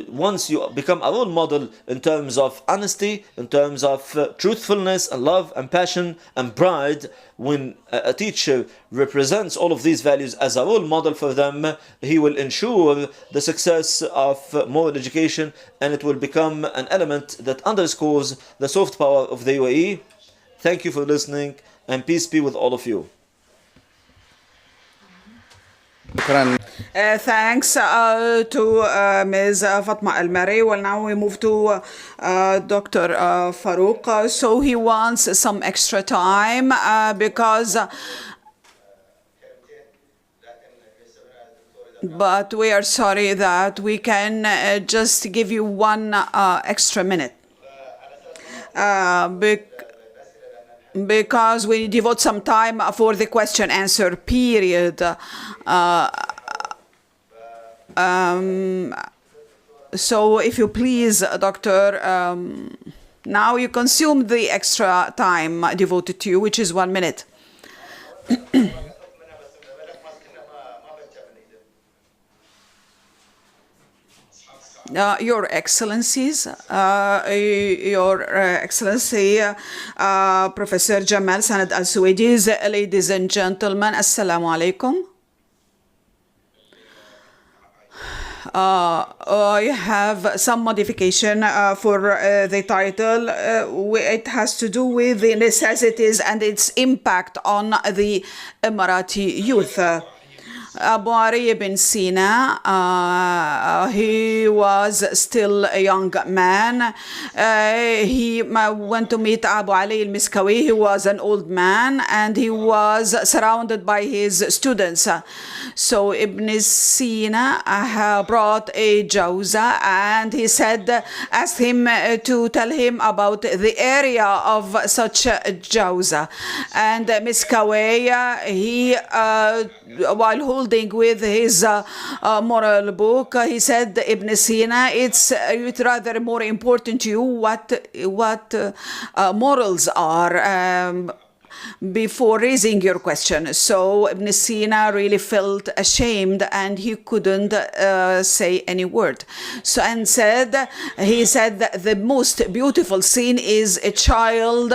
once you become a role model in terms of honesty, in terms of truthfulness and love and passion and pride, when a teacher represents all of these values as a role model for them, he will ensure the success of moral education, and it will become an element that underscores the soft power of the UAE. Thank you for listening, and peace be with all of you. Thanks to Ms. Fatima Al-Mari. Well, now we move to Dr. Farouk. So he wants some extra time because but we are sorry that we can just give you 1 extra minute. Because we devote some time for the question answer period. So if you please, Doctor, now you consume the extra time devoted to you, which is 1 minute. Your Excellencies, Your Excellency, Professor Jamal Sanad Al-Suwaidis, ladies and gentlemen, Assalamu alaikum. I have some modification for the title. It has to do with the necessities and its impact on the Emirati youth. Abu Ali ibn Sina, he was still a young man. He went to meet Abu Ali al-Miskawi. He was an old man, and he was surrounded by his students. So Ibn Sina brought a jawza, and he asked him to tell him about the area of such a jawza. And Miskawi, while holding with his moral book, he said, Ibn Sina, it's rather more important to you what morals are before raising your question. So Ibn Sina really felt ashamed, and he couldn't say any word. So he said that the most beautiful scene is a child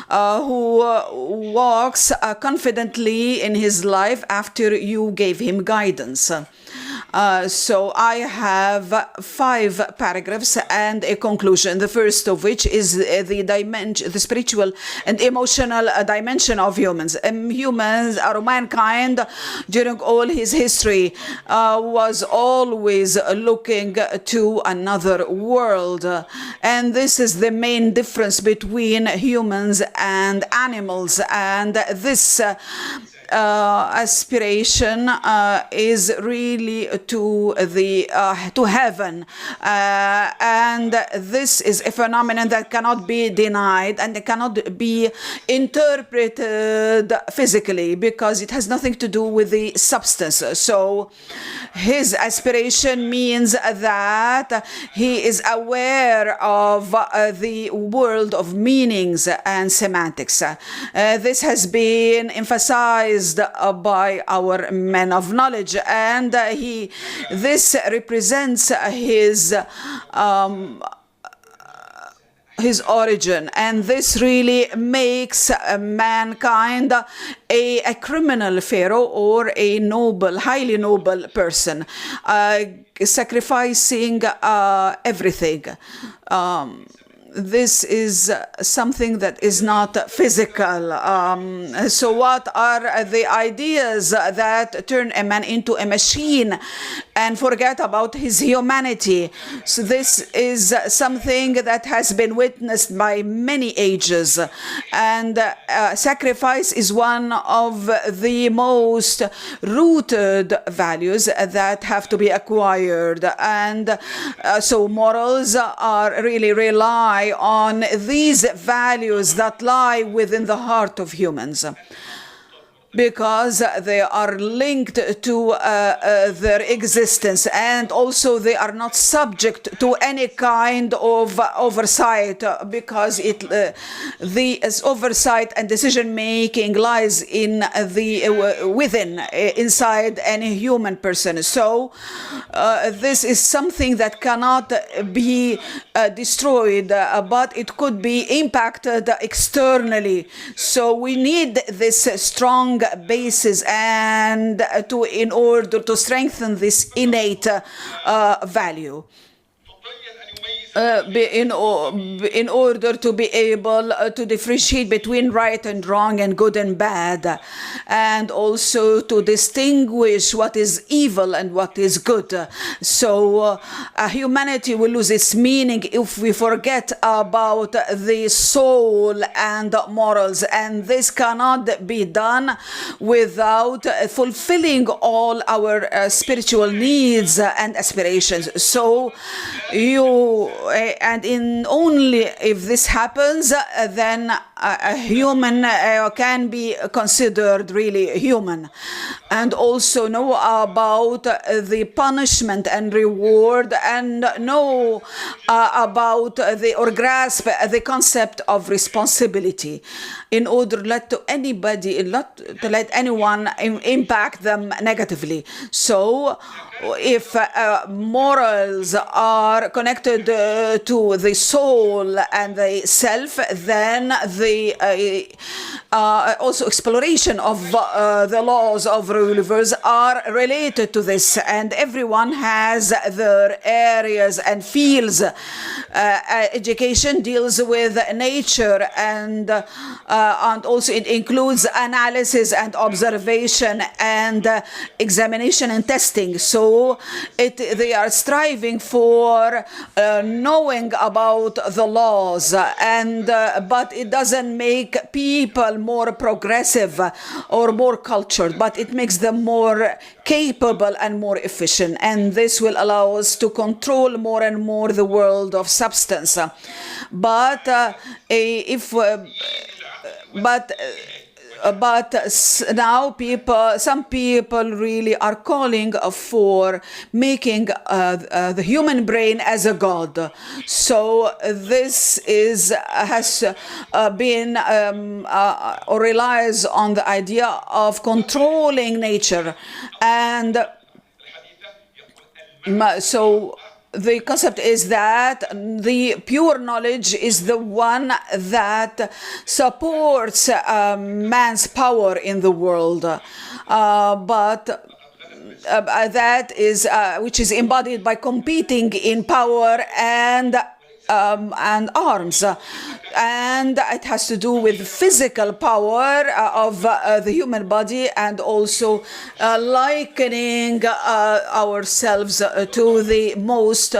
who walks confidently in his life after you gave him guidance. So I have 5 paragraphs and a conclusion. The first of which is the spiritual and emotional dimension of humans. Humans, or mankind, during all his history, was always looking to another world, and this is the main difference between humans and animals. And this aspiration is really to heaven, and this is a phenomenon that cannot be denied and it cannot be interpreted physically because it has nothing to do with the substance. So his aspiration means that he is aware of the world of meanings and semantics. This has been emphasized by our men of knowledge, and this represents his origin, and this really makes mankind a criminal pharaoh or a noble, highly noble person, sacrificing everything. This is something that is not physical. So what are the ideas that turn a man into a machine and forget about his humanity? So this is something that has been witnessed by many ages, and sacrifice is one of the most rooted values that have to be acquired. And so morals are really rely on these values that lie within the heart of humans, because they are linked to their existence, and also they are not subject to any kind of oversight, because the oversight and decision making lies in inside any human person. So this is something that cannot be destroyed, but it could be impacted externally. So we need this strong basis and in order to strengthen this innate value. In order to be able to differentiate between right and wrong and good and bad, and also to distinguish what is evil and what is good. So humanity will lose its meaning if we forget about the soul and morals, and this cannot be done without fulfilling all our spiritual needs and aspirations. So and only if this happens, then a human can be considered really human, and also know about the punishment and reward, and know about or grasp the concept of responsibility, in order not to let anyone impact them negatively. So if morals are connected to the soul and the self, then the also exploration of the laws of the universe are related to this, and everyone has their areas and fields. Education deals with nature, and also it includes analysis and observation and examination and testing. So they are striving for knowing about the laws, and but it doesn't make people more progressive or more cultured, but it makes them more capable and more efficient, and this will allow us to control more and more the world of substance. But now some people really are calling for making the human brain as a god. So this has been or relies on the idea of controlling nature, and so the concept is that the pure knowledge is the one that supports man's power in the world, but that is which is embodied by competing in power and arms, and it has to do with physical power of the human body, and also likening ourselves to the most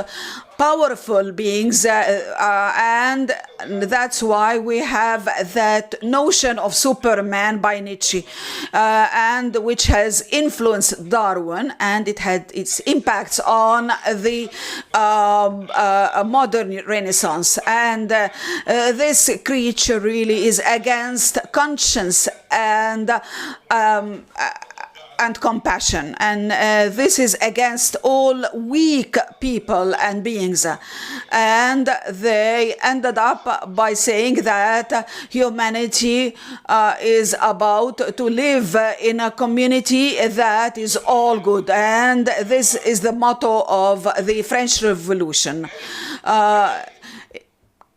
powerful beings, and that's why we have that notion of Superman by Nietzsche, and which has influenced Darwin, and it had its impacts on the modern Renaissance. And this creature really is against conscience and compassion, and this is against all weak people and beings. And they ended up by saying that humanity is about to live in a community that is all good, and this is the motto of the French Revolution.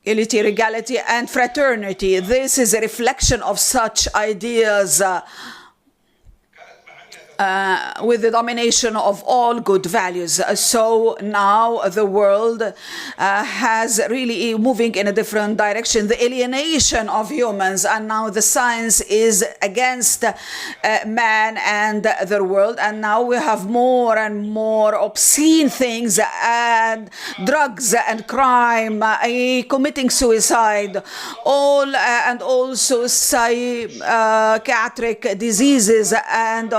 Equality, regality, and fraternity. This is a reflection of such ideas with the domination of all good values. So now the world has really moving in a different direction, the alienation of humans, and now the science is against man and the world, and now we have more and more obscene things, and drugs and crime, committing suicide, all and also psychiatric diseases, and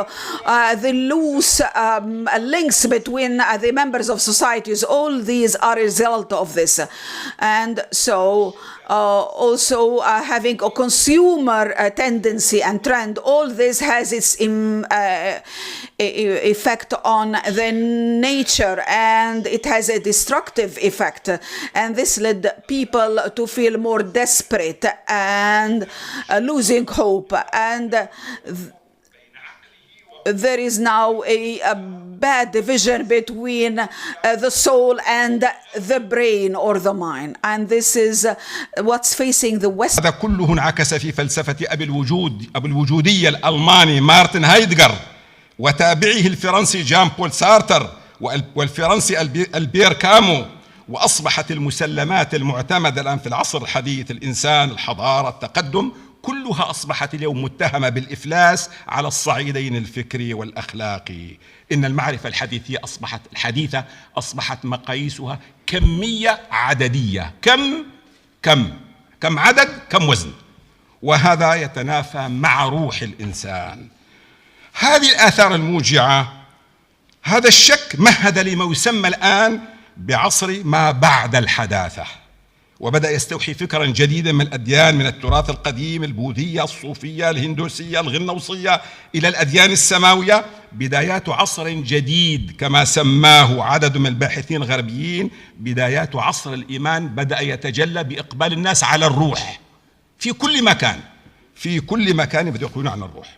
the loose links between the members of societies. All these are a result of this. And so also having a consumer tendency and trend, all this has its effect on the nature, and it has a destructive effect, and this led people to feel more desperate and losing hope. And there is now a bad division between the soul and the brain or the mind, and this is what's facing the West. هذا كله انعكس في فلسفة أبي الوجودية الألماني مارتن هايدغر، وتابعه الفرنسي جان بول سارتر، والفرنسي البير كامو. وأصبحت المسلمات المعتمدة الآن في العصر الحديث، الإنسان، الحضارة، التقدم، كلها أصبحت اليوم متهمة بالإفلاس على الصعيدين الفكري والأخلاقي. إن المعرفة الحديثة أصبحت مقاييسها كمية عددية، كم عدد، كم وزن، وهذا يتنافى مع روح الإنسان. هذه الآثار الموجعة، هذا الشك مهد لما يسمى الآن بعصر ما بعد الحداثة، وبدأ يستوحي فكرا جديدا من الأديان، من التراث القديم، البوذية، الصوفية، الهندوسية، الغنوصية، إلى الأديان السماوية. بدايات عصر جديد كما سماه عدد من الباحثين الغربيين، بدايات عصر الإيمان بدأ يتجلى بإقبال الناس على الروح في كل مكان بدأوا يقولون عن الروح.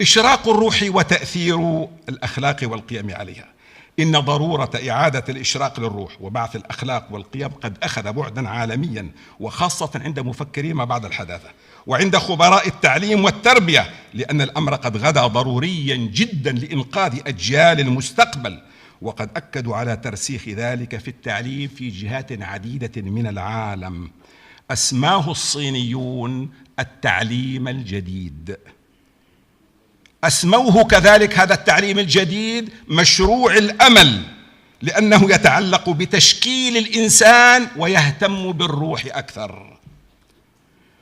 إشراق الروح وتأثير الأخلاق والقيم عليها. إن ضرورة إعادة الإشراق للروح وبعث الأخلاق والقيم قد أخذ بعدا عالميا، وخاصة عند مفكرين ما بعد الحداثة وعند خبراء التعليم والتربية، لأن الأمر قد غدا ضروريا جدا لإنقاذ أجيال المستقبل. وقد أكدوا على ترسيخ ذلك في التعليم في جهات عديدة من العالم، أسماه الصينيون التعليم الجديد. أسموه كذلك هذا التعليم الجديد مشروع الأمل، لأنه يتعلق بتشكيل الإنسان ويهتم بالروح أكثر.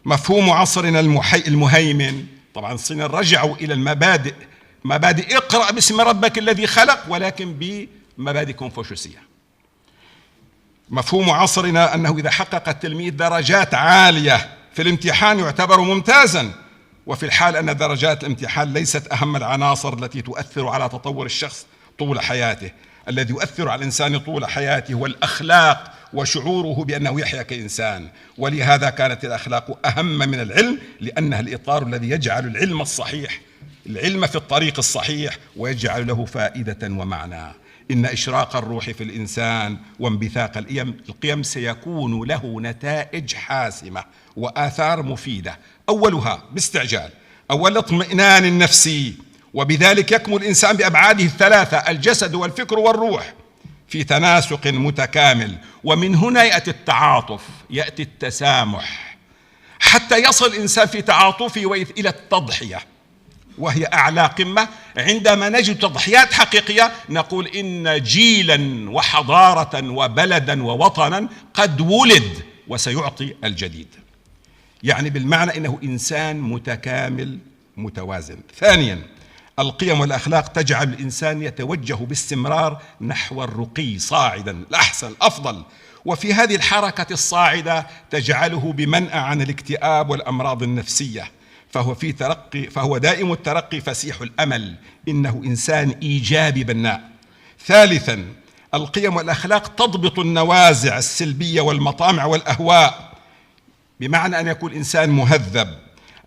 مفهوم عصرنا المهيمن، طبعا الصين رجعوا إلى مبادئ اقرأ باسم ربك الذي خلق، ولكن بمبادئ كونفوشيوسية. مفهوم عصرنا أنه إذا حقق التلميذ درجات عالية في الامتحان يعتبر ممتازا، وفي الحال أن درجات الامتحان ليست أهم العناصر التي تؤثر على تطور الشخص طول حياته. الذي يؤثر على الإنسان طول حياته هو الأخلاق وشعوره بأنه يحيا كإنسان، ولهذا كانت الأخلاق أهم من العلم، لأنها الإطار الذي يجعل العلم الصحيح، العلم في الطريق الصحيح، ويجعل له فائدة ومعنى. إن إشراق الروح في الإنسان وانبثاق القيم سيكون له نتائج حاسمة وآثار مفيدة. أولها باستعجال الاطمئنان النفسي وبذلك يكمل الإنسان بأبعاده الثلاثة: الجسد والفكر والروح في تناسق متكامل. ومن هنا يأتي التعاطف، يأتي التسامح، حتى يصل الإنسان في تعاطفه إلى التضحية، وهي أعلى قمة. عندما نجد تضحيات حقيقية نقول إن جيلا وحضارة وبلدا ووطنا قد ولد وسيعطي الجديد. يعني بالمعنى إنه إنسان متكامل متوازن. ثانيا، القيم والأخلاق تجعل الإنسان يتوجه باستمرار نحو الرقي صاعدا، الأحسن الأفضل، وفي هذه الحركة الصاعدة تجعله بمنأى عن الاكتئاب والأمراض النفسية، فهو دائم الترقي فسيح الأمل، إنه إنسان إيجابي بناء. ثالثا، القيم والأخلاق تضبط النوازع السلبية والمطامع والأهواء، بمعنى أن يكون إنسان مهذب.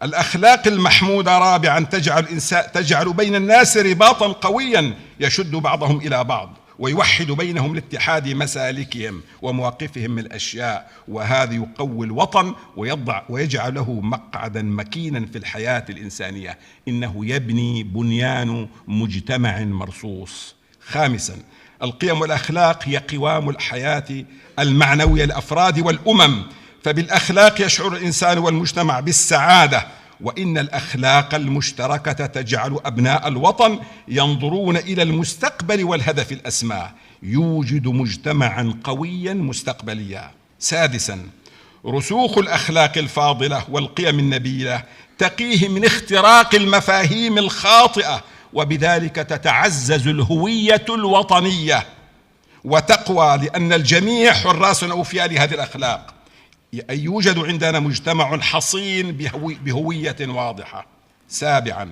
الأخلاق المحمودة رابعا تجعل بين الناس رباطا قويا يشد بعضهم إلى بعض ويوحد بينهم لاتحاد مسالكهم ومواقفهم من الأشياء، وهذا يقوي الوطن ويجعل له مقعدا مكينا في الحياة الإنسانية، إنه يبني بنيان مجتمع مرصوص. خامسا، القيم والأخلاق هي قوام الحياة المعنوية للأفراد والأمم، فبالأخلاق يشعر الإنسان والمجتمع بالسعادة، وإن الأخلاق المشتركة تجعل أبناء الوطن ينظرون إلى المستقبل والهدف الأسمى، يوجد مجتمعا قويا مستقبليا. سادسا، رسوخ الأخلاق الفاضلة والقيم النبيلة تقيه من اختراق المفاهيم الخاطئة، وبذلك تتعزز الهوية الوطنية وتقوى، لأن الجميع حراس أوفياء لهذه الأخلاق. أي يوجد عندنا مجتمع حصين بهوية واضحة. سابعا،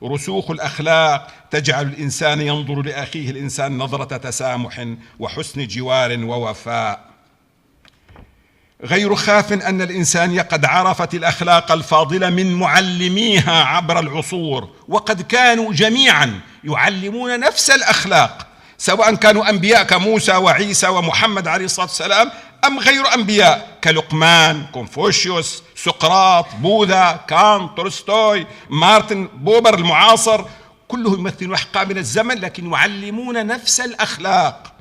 رسوخ الأخلاق تجعل الإنسان ينظر لأخيه الإنسان نظرة تسامح وحسن جوار ووفاء. غير خاف أن الإنسان قد عرفت الأخلاق الفاضلة من معلميها عبر العصور، وقد كانوا جميعا يعلمون نفس الأخلاق، سواء كانوا أنبياء كموسى وعيسى ومحمد عليه الصلاة والسلام أم غير أنبياء كلقمان، كونفوشيوس، سقراط، بوذا، كانت، تولستوي، مارتن بوبر المعاصر، كلهم يمثلون أحقاب من الزمن لكن يعلمون نفس الأخلاق،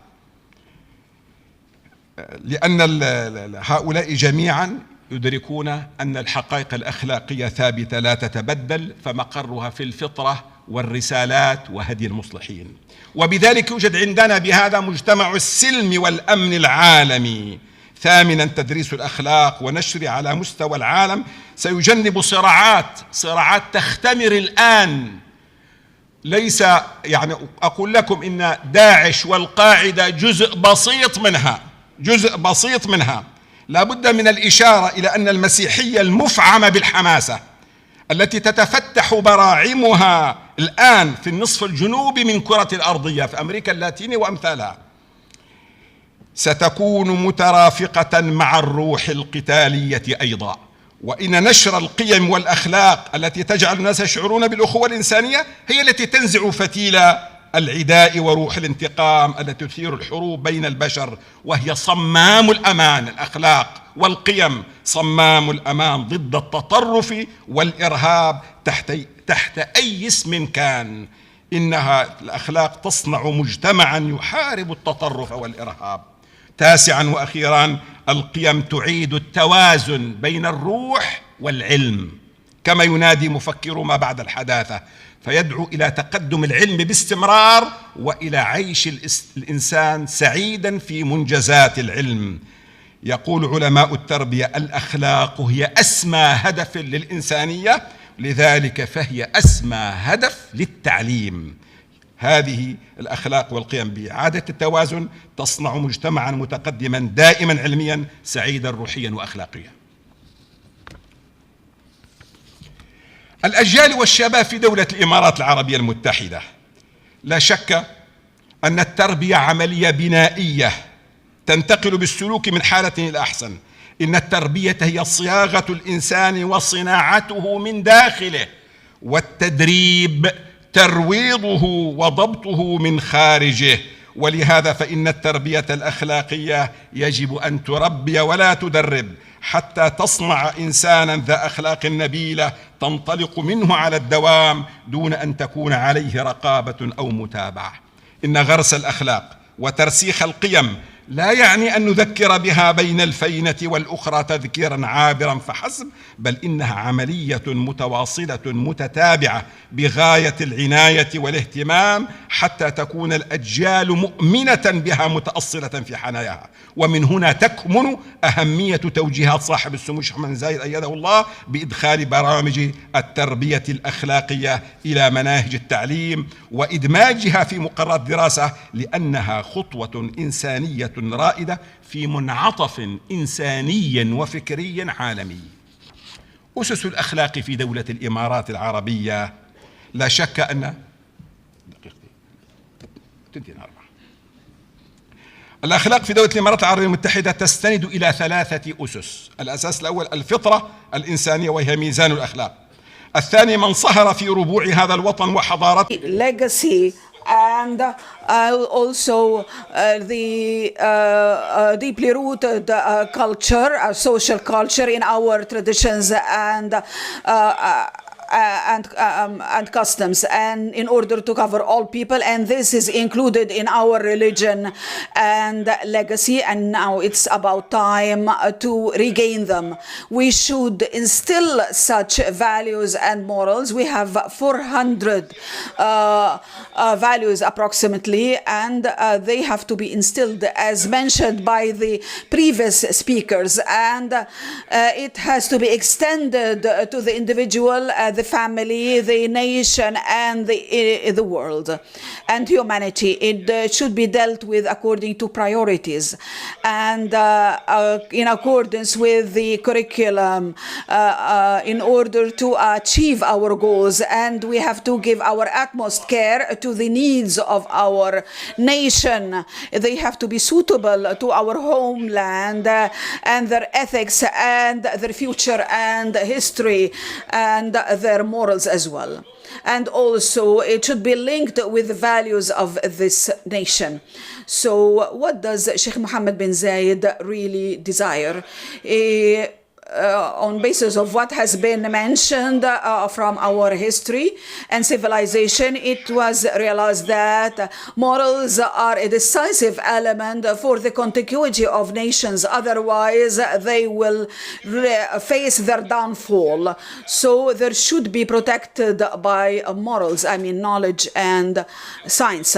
لأن هؤلاء جميعا يدركون أن الحقائق الأخلاقية ثابتة لا تتبدل، فمقرها في الفطرة والرسالات وهدي المصلحين. وبذلك يوجد عندنا بهذا مجتمع السلم والأمن العالمي. ثامنا، تدريس الأخلاق ونشر على مستوى العالم سيجنب صراعات تختمر الآن. ليس يعني أقول لكم إن داعش والقاعدة جزء بسيط منها. لا بد من الإشارة إلى أن المسيحية المفعمة بالحماسة التي تتفتح براعمها الآن في النصف الجنوبي من كرة الأرضية في أمريكا اللاتينية وأمثالها ستكون مترافقة مع الروح القتالية أيضا. وإن نشر القيم والأخلاق التي تجعل الناس يشعرون بالأخوة الإنسانية هي التي تنزع فتيل العداء وروح الانتقام التي تثير الحروب بين البشر، وهي صمام الأمان. الأخلاق والقيم صمام الأمان ضد التطرف والإرهاب تحت أي اسم كان. إنها الأخلاق تصنع مجتمعا يحارب التطرف والإرهاب. تاسعا وأخيرا، القيم تعيد التوازن بين الروح والعلم، كما ينادي مفكرو ما بعد الحداثة، فيدعو إلى تقدم العلم باستمرار وإلى عيش الإنسان سعيدا في منجزات العلم. يقول علماء التربية: الأخلاق هي أسمى هدف للإنسانية، لذلك فهي أسمى هدف للتعليم. هذه الأخلاق والقيم بإعادة التوازن تصنع مجتمعا متقدما دائما علميا سعيدا روحيا وأخلاقيا. الأجيال والشباب في دولة الإمارات العربية المتحدة، لا شك أن التربية عملية بنائية تنتقل بالسلوك من حالة إلى أحسن. إن التربية هي صياغة الإنسان وصناعته من داخله، والتدريب ترويضه وضبطه من خارجه. ولهذا فإن التربية الأخلاقية يجب أن تربي ولا تدرب، حتى تصنع إنسانا ذا أخلاق نبيلة تنطلق منه على الدوام دون أن تكون عليه رقابة أو متابعة. إن غرس الأخلاق وترسيخ القيم لا يعني أن نذكر بها بين الفينة والأخرى تذكيرا عابرا فحسب، بل إنها عملية متواصلة متتابعة بغاية العناية والاهتمام حتى تكون الأجيال مؤمنة بها متأصلة في حناياها. ومن هنا تكمن أهمية توجيهات صاحب السمو الشيخ محمد بن زايد أيده الله بإدخال برامج التربية الأخلاقية إلى مناهج التعليم وإدماجها في مقررات الدراسة، لأنها خطوة إنسانية رائدة في منعطف إنساني وفكري عالمي. أسس الأخلاق في دولة الإمارات العربية لا شك أن الأخلاق في دولة الإمارات العربية المتحدة تستند إلى 3 أسس. الأساس الأول الفطرة الإنسانية وهي ميزان الأخلاق. الثاني من صهر في ربوع هذا الوطن وحضارته legacy and also the deeply rooted culture, social culture in our traditions and customs, and in order to cover all people, and this is included in our religion and legacy, and now it's about time to regain them. We should instill such values and morals. We have 400 values approximately, and they have to be instilled as mentioned by the previous speakers, and it has to be extended to the individual, the family, the nation, and the world and humanity. It should be dealt with according to priorities and in accordance with the curriculum in order to achieve our goals, and we have to give our utmost care to the needs of our nation. They have to be suitable to our homeland and their ethics and their future and history and their morals as well. And also it should be linked with the values of this nation. So what does Sheikh Mohammed bin Zayed really desire? On basis of what has been mentioned from our history and civilization, it was realized that morals are a decisive element for the continuity of nations. Otherwise, they will face their downfall. So there should be protected by morals, I mean knowledge and science.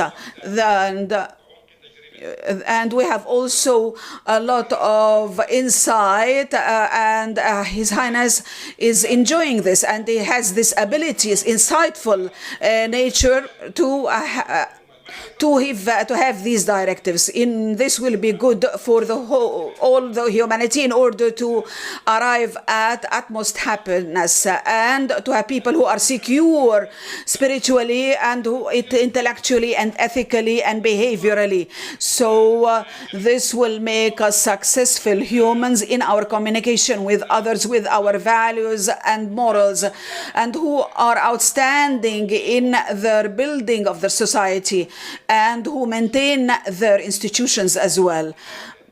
And we have also a lot of insight, and His Highness is enjoying this, and he has this ability, this insightful nature to have these directives. This will be good for the all the humanity in order to arrive at utmost happiness and to have people who are secure spiritually and intellectually and ethically and behaviorally. So this will make us successful humans in our communication with others, with our values and morals, and who are outstanding in their building of their society, and who maintain their institutions as well,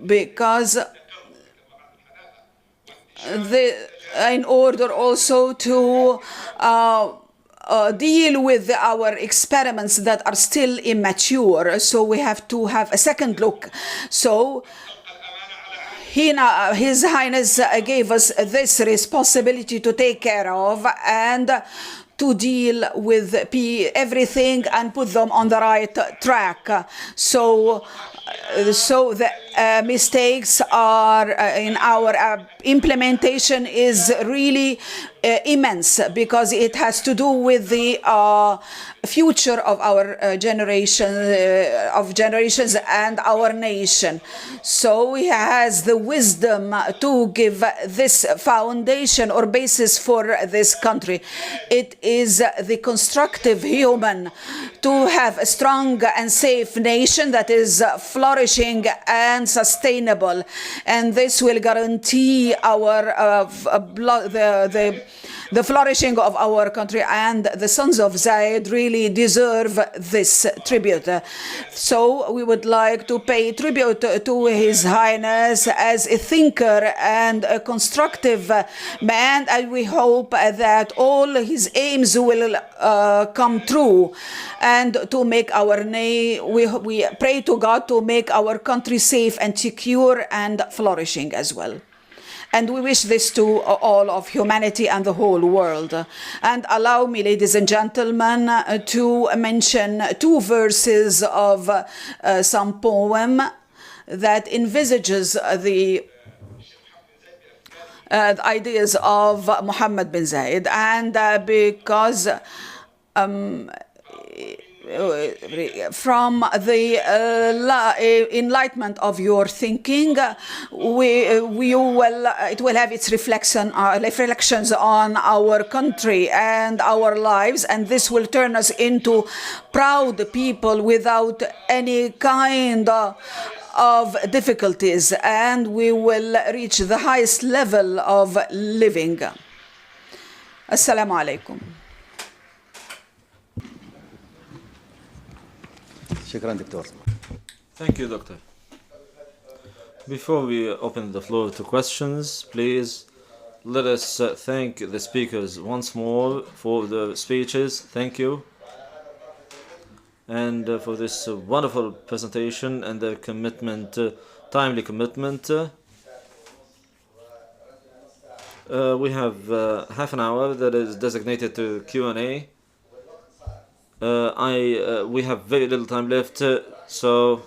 because in order also to deal with our experiments that are still immature, so we have to have a second look. So His Highness gave us this responsibility to take care of and to deal with everything and put them on the right track. So the mistakes are in our implementation is really immense, because it has to do with the future of our generations and our nation. So he has the wisdom to give this foundation or basis for this country. It is the constructive human to have a strong and safe nation that is flourishing and and sustainable, and this will guarantee our the flourishing of our country, and the sons of Zayed really deserve this tribute. So we would like to pay tribute to His Highness as a thinker and a constructive man, and we hope that all his aims will come true, and to make we pray to God to make our country safe and secure and flourishing as well. And we wish this to all of humanity and the whole world. And allow me, ladies and gentlemen, to mention two verses of some poem that envisages the ideas of Mohammed bin Zayed. And because from the enlightenment of your thinking, it will have its reflections on our country and our lives, and this will turn us into proud people without any kind of difficulties, and we will reach the highest level of living. Assalamu alaikum. Thank you, Doctor. Before we open the floor to questions, please let us thank the speakers once more for the speeches. Thank you. And for this wonderful presentation and their commitment, timely commitment. We have half an hour that is designated to Q&A. We have very little time left, so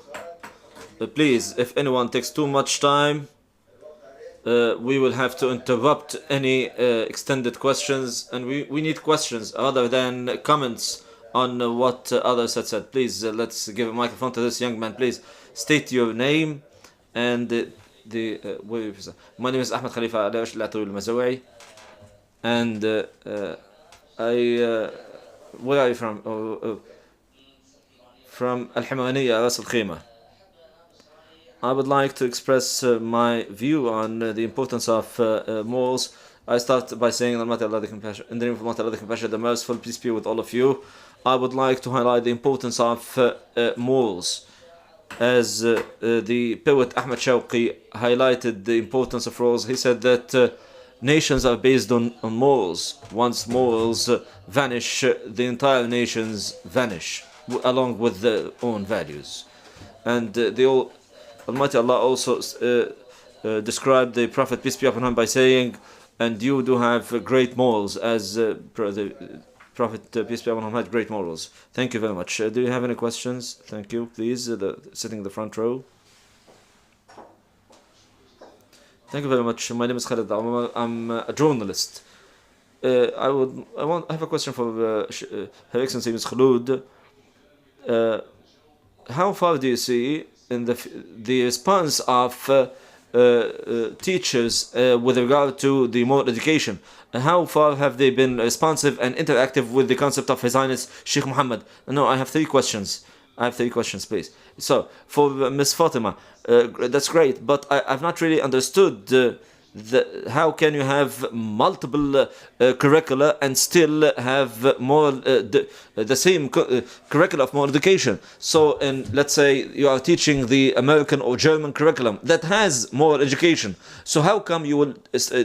please, if anyone takes too much time, we will have to interrupt any extended questions, and we need questions other than comments on what others had said. Please, let's give a microphone to this young man. Please state your name and my name is Ahmed Khalifa Al-Mazoui, and where are you from? From Al-Himaniya, Ras Al-Khima. I would like to express my view on the importance of morals. I start by saying, in the name of Allah the Compassionate, the Merciful, peace be with all of you. I would like to highlight the importance of morals. As the poet Ahmed Shawqi highlighted the importance of morals, he said that nations are based on morals. Once morals vanish, the entire nations vanish, along with their own values. And Almighty Allah also described the Prophet, peace be upon him, by saying, and you do have great morals, as the Prophet, peace be upon him, had great morals. Thank you very much. Do you have any questions? Thank you. Please, sitting in the front row. Thank you very much. My name is Khalid. I'm a journalist. I have a question for Her Excellency Ms. Khaloud. How far do you see in the response of teachers with regard to the moral education? How far have they been responsive and interactive with the concept of His Highness Sheikh Mohammed? No, I have three questions. Please. So, for Ms. Fatima, that's great, but I've not really understood how can you have multiple curricula and still have the same curricula of moral education. So, let's say you are teaching the American or German curriculum that has moral education. So how come you will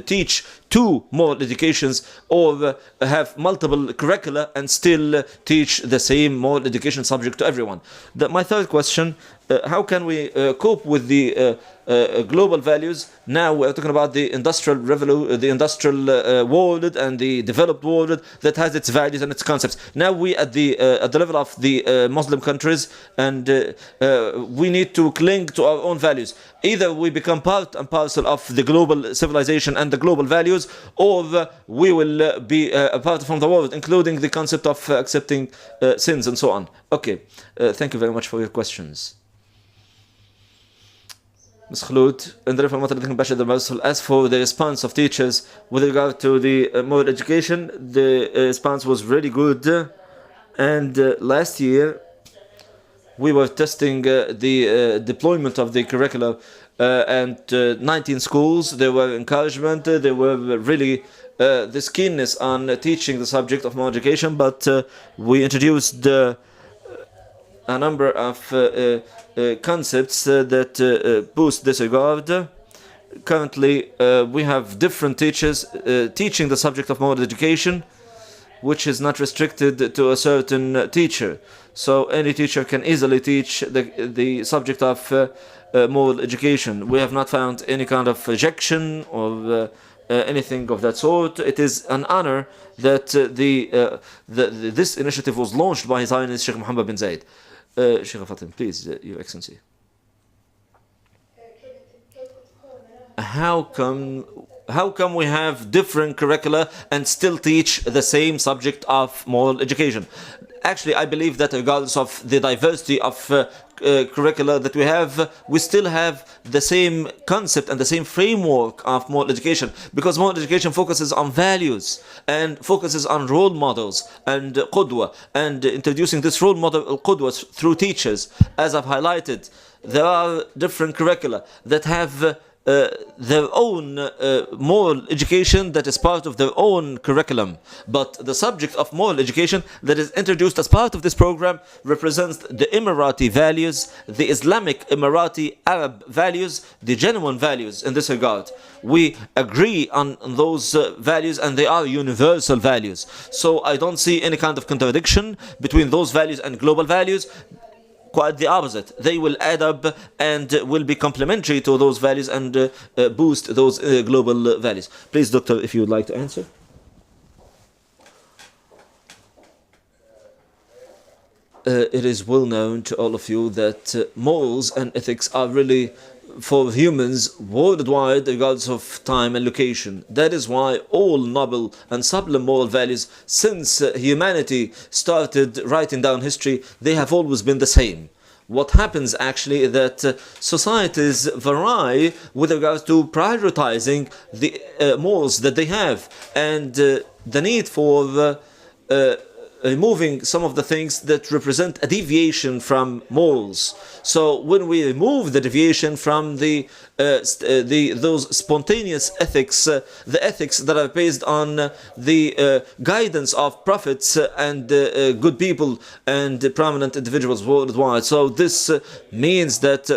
teach two moral educations, or have multiple curricula and still teach the same moral education subject to everyone? My third question, how can we cope with the global values? Now we're talking about the industrial revolution, the industrial world and the developed world that has its values and its concepts. Now we at the level of the Muslim countries, and we need to cling to our own values. Either we become part and parcel of the global civilization and the global values, or we will be apart from the world, including the concept of accepting sins and so on. Okay, thank you very much for your questions. Ms. Khaloud, as for the response of teachers with regard to the moral education, the response was really good. And last year we were testing the deployment of the curricula, and 19 schools. There were encouragement. There were really this keenness on teaching the subject of moral education, but we introduced a number of concepts that boost this regard. Currently, we have different teachers teaching the subject of moral education, which is not restricted to a certain teacher. So any teacher can easily teach the subject of moral education. We have not found any kind of rejection or anything of that sort. It is an honor that this initiative was launched by His Highness Sheikh Mohammed bin Zayed. Sheikh Fatima, please, Your Excellency. How come we have different curricula and still teach the same subject of moral education? Actually, I believe that regardless of the diversity of curricula that we have, we still have the same concept and the same framework of moral education, because moral education focuses on values and focuses on role models and qudwa, and introducing this role model qudwa through teachers. As I've highlighted, there are different curricula that have their own moral education that is part of their own curriculum, but the subject of moral education that is introduced as part of this program represents the Emirati values, the Islamic Emirati Arab values, the genuine values in this regard. We agree on those values, and they are universal values. So I don't see any kind of contradiction between those values and global values. Quite the opposite. They will add up and will be complementary to those values and boost those global values. Please, Doctor, if you would like to answer. It is well known to all of you that morals and ethics are really for humans worldwide, regardless of time and location. That is why all noble and sublime moral values, since humanity started writing down history, they have always been the same. What happens actually is that societies vary with regards to prioritizing the morals that they have, and the need for removing some of the things that represent a deviation from morals. So when we remove the deviation from those spontaneous ethics, the ethics that are based on the guidance of prophets and good people and prominent individuals worldwide. So this means that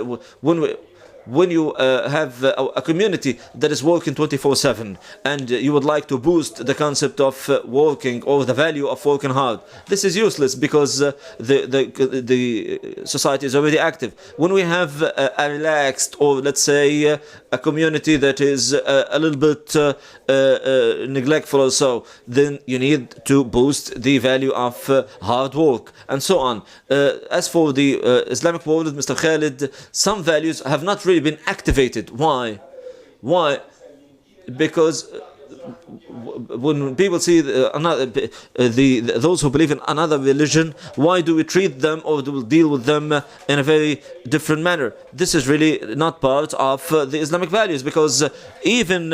when you have a community that is working 24/7 and you would like to boost the concept of working or the value of working hard, this is useless because the society is already active. When we have a relaxed, or let's say a community that is a little bit neglectful or so, then you need to boost the value of hard work and so on. As for the Islamic world, Mr. Khalid, some values have not really been activated. Why? Because when people see those who believe in another religion, why do we treat them or do we deal with them in a very different manner? This is really not part of the Islamic values, because even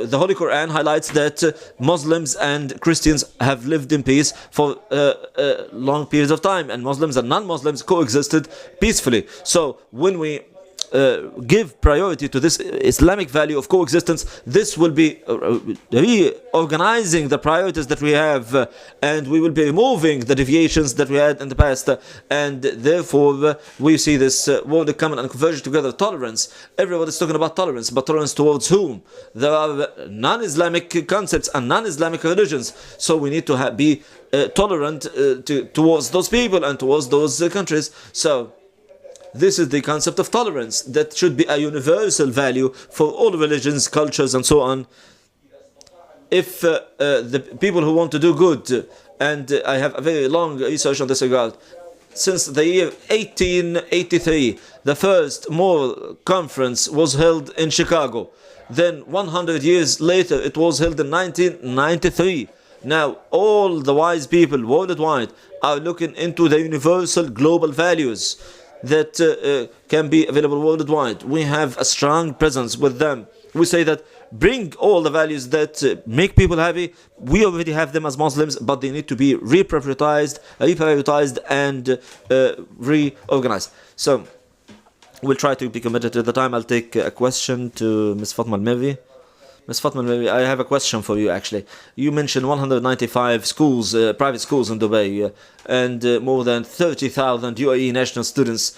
the Holy Quran highlights that Muslims and Christians have lived in peace for long periods of time, and Muslims and non-Muslims coexisted peacefully. So when we give priority to this Islamic value of coexistence, this will be reorganizing the priorities that we have, and we will be removing the deviations that we had in the past, and therefore we see this world common and converging together tolerance. Everyone is talking about tolerance, but tolerance towards whom? There are non-Islamic concepts and non-Islamic religions, so we need to be tolerant towards those people and towards those countries. So this is the concept of tolerance that should be a universal value for all religions, cultures, and so on. If the people who want to do good, and I have a very long research on this regard, since the year 1883, the first moral conference was held in Chicago. Then 100 years later, it was held in 1993. Now, all the wise people worldwide are looking into the universal global values that can be available worldwide. We have a strong presence with them. we say that bring all the values that make people happy. We already have them as Muslims, but they need to be reprioritized and reorganized. So we'll try to be committed to the time. I'll take a question to Ms. Fatima Al-Mavi. Ms. Fatima Al-Mavi, I have a question for you actually. You mentioned 195 schools, private schools in Dubai, and more than 30,000 UAE national students,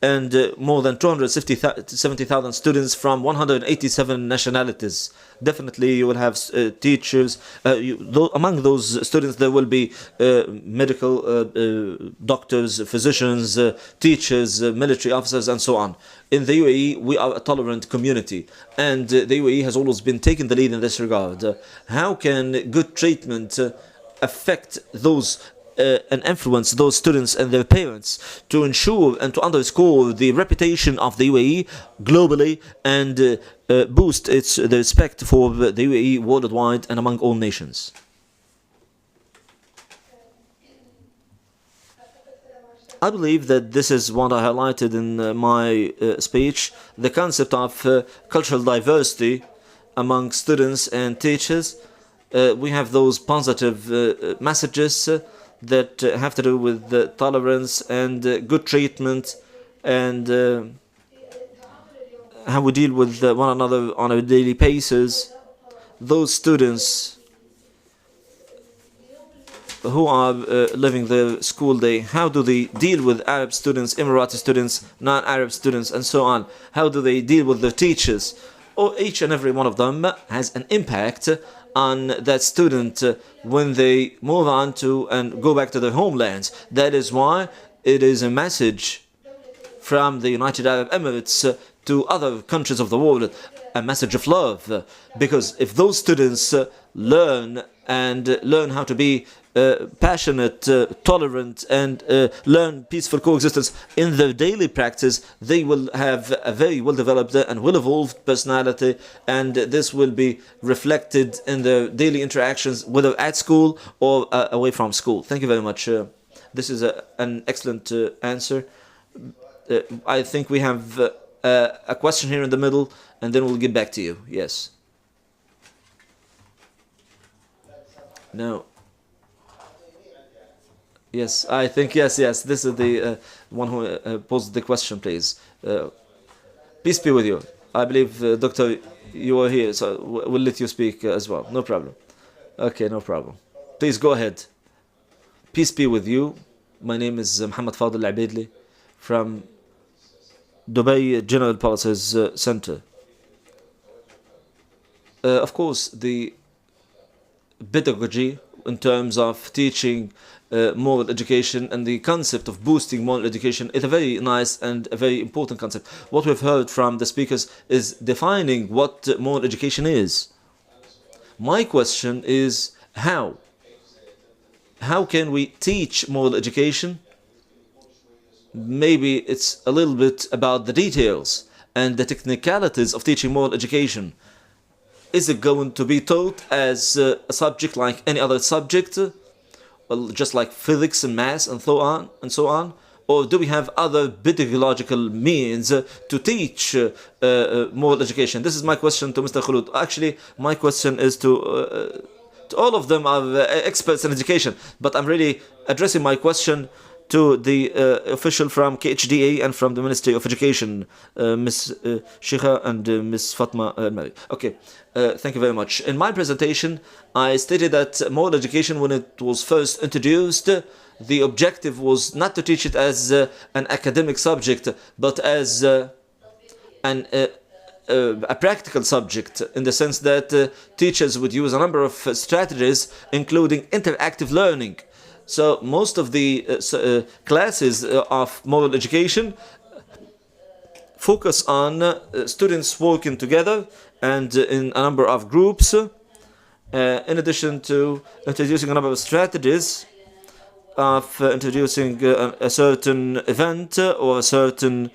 and more than 270,000 students from 187 nationalities. Definitely you will have teachers. Among those students there will be medical doctors, physicians, teachers, military officers, and so on. In the UAE, we are a tolerant community, and the UAE has always been taking the lead in this regard. How can good treatment affect those and influence those students and their parents to ensure and to underscore the reputation of the UAE globally and boost the respect for the UAE worldwide and among all nations? I believe that this is what I highlighted in my speech, the concept of cultural diversity among students and teachers. We have those positive messages that have to do with tolerance and good treatment and how we deal with one another on a daily basis. Those students who are living the school day, how do they deal with Arab students, Emirati students, non-Arab students, and so on? How do they deal with the teachers? Or each and every one of them has an impact on that student when they move on to and go back to their homelands. That is why it is a message from the United Arab Emirates to other countries of the world, a message of love. Because if those students learn how to be passionate, tolerant, and learn peaceful coexistence in their daily practice, they will have a very well-developed and well-evolved personality, and this will be reflected in their daily interactions, whether at school or away from school. Thank you very much. This is an excellent answer. I think we have a question here in the middle, and then we'll get back to you. Yes. No. Yes, I think yes. This is the one who posed the question, please. Peace be with you. I believe, Doctor, you are here, so we'll let you speak as well. No problem. Okay, no problem. Please go ahead. Peace be with you. My name is Muhammad Fadil Abedli from Dubai General Policies Center. Of course, the pedagogy in terms of teaching moral education and the concept of boosting moral education is a very nice and a very important concept. What we've heard from the speakers is defining what moral education is. My question is how? How can we teach moral education? Maybe it's a little bit about the details and the technicalities of teaching moral education. Is it going to be taught as a subject like any other subject, just like physics and maths and so on? Or do we have other pedagogical means to teach moral education? This is my question to Mr. Khulud. Actually, my question is to all of them are experts in education, but I'm really addressing my question to the official from KHDA and from the Ministry of Education, Ms. Sheikha and Ms. Fatima Al-Mavi. Okay, thank you very much. In my presentation, I stated that moral education, when it was first introduced, the objective was not to teach it as an academic subject, but as a practical subject, in the sense that teachers would use a number of strategies, including interactive learning. So most of the classes of moral education focus on students working together and in a number of groups, in addition to introducing a number of strategies of introducing a certain event or a certain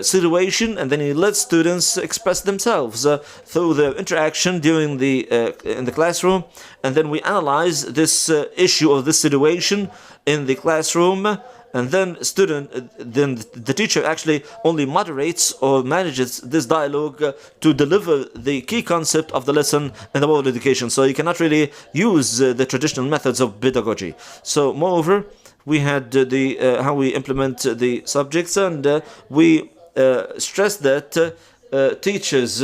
situation, and then he lets students express themselves through their interaction during the in the classroom, and then we analyze this issue of this situation in the classroom, and then the teacher actually only moderates or manages this dialogue to deliver the key concept of the lesson in the world education. So you cannot really use the traditional methods of pedagogy. So moreover, we had how we implement the subjects, and we stress that teachers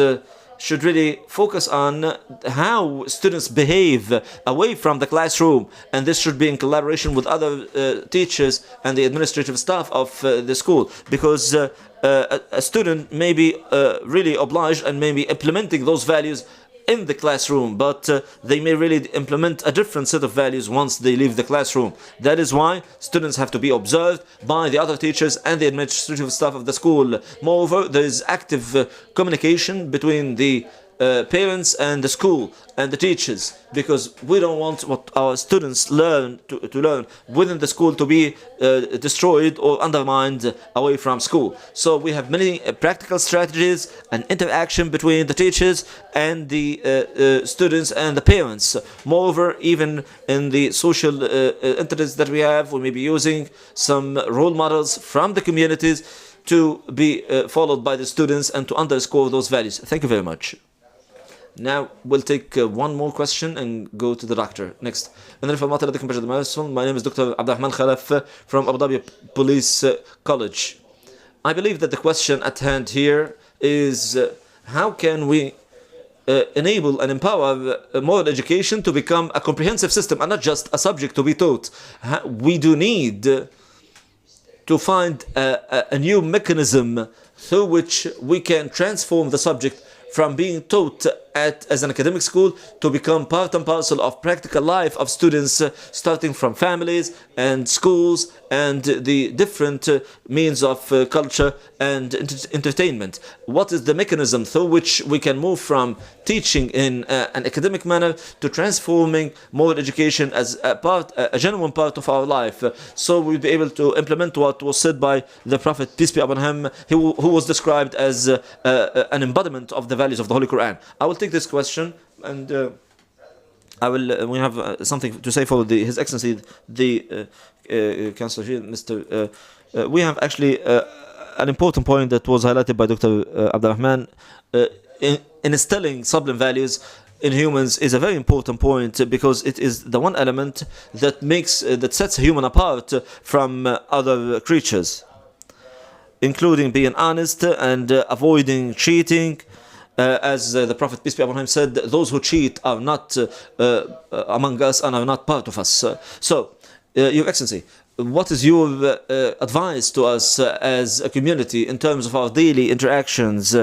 should really focus on how students behave away from the classroom, and this should be in collaboration with other teachers and the administrative staff of the school, because a student may be really obliged and may be implementing those values in the classroom, but they may really implement a different set of values once they leave the classroom. That is why students have to be observed by the other teachers and the administrative staff of the school. Moreover, there is active communication between the parents and the school and the teachers, because we don't want what our students learn to learn within the school to be destroyed or undermined away from school. So we have many practical strategies and interaction between the teachers and the students and the parents. Moreover, even in the social interests that we have, we may be using some role models from the communities to be followed by the students and to underscore those values. Thank you very much. Now we'll take one more question and go to the doctor. Next. My name is Dr. Abdurrahman Khalaf from Abu Dhabi Police College. I believe that the question at hand here is how can we enable and empower moral education to become a comprehensive system and not just a subject to be taught. We do need to find a new mechanism through which we can transform the subject from being taught as an academic school to become part and parcel of practical life of students, starting from families and schools and the different means of culture and entertainment. What is the mechanism through which we can move from teaching in an academic manner to transforming moral education as a genuine part of our life, so we'll be able to implement what was said by the Prophet, peace be upon him, who was described as an embodiment of the values of the Holy Quran. I will take this question, and we have something to say for His Excellency the Councillor here, Mr. We have actually an important point that was highlighted by Dr. Abdurrahman. Instilling sublime values in humans is a very important point, because it is the one element that sets a human apart from other creatures, including being honest and avoiding cheating. As the Prophet, peace be upon him, said, those who cheat are not among us and are not part of us. So, Your Excellency, what is your advice to us as a community in terms of our daily interactions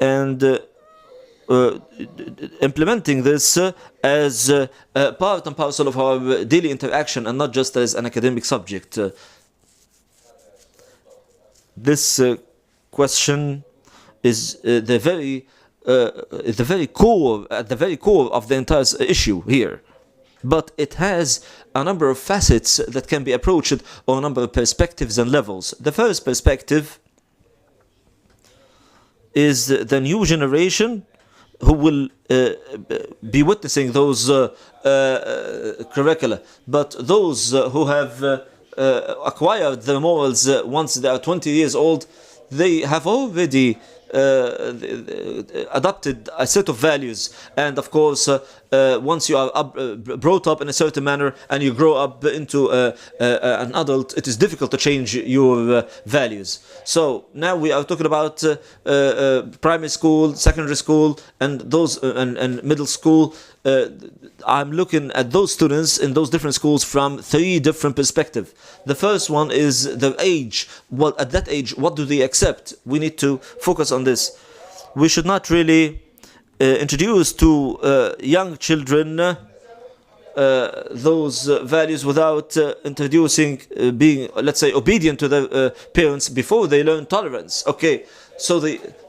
and implementing this as part and parcel of our daily interaction and not just as an academic subject? This question is at the very core of the entire issue here, but it has a number of facets that can be approached on a number of perspectives and levels. The first perspective is the new generation who will be witnessing those curricula, but those who have acquired the morals once they are 20 years old, they have already adopted a set of values, and of course once you are brought up in a certain manner and you grow up into an adult, it is difficult to change your values. So now we are talking about primary school, secondary school, and those and middle school. I'm looking at those students in those different schools from three different perspectives. The first one is their age. Well, at that age, what do they accept? We need to focus on this. We should not really introduce to young children those values without introducing being, let's say, obedient to their parents before they learn tolerance. Okay, so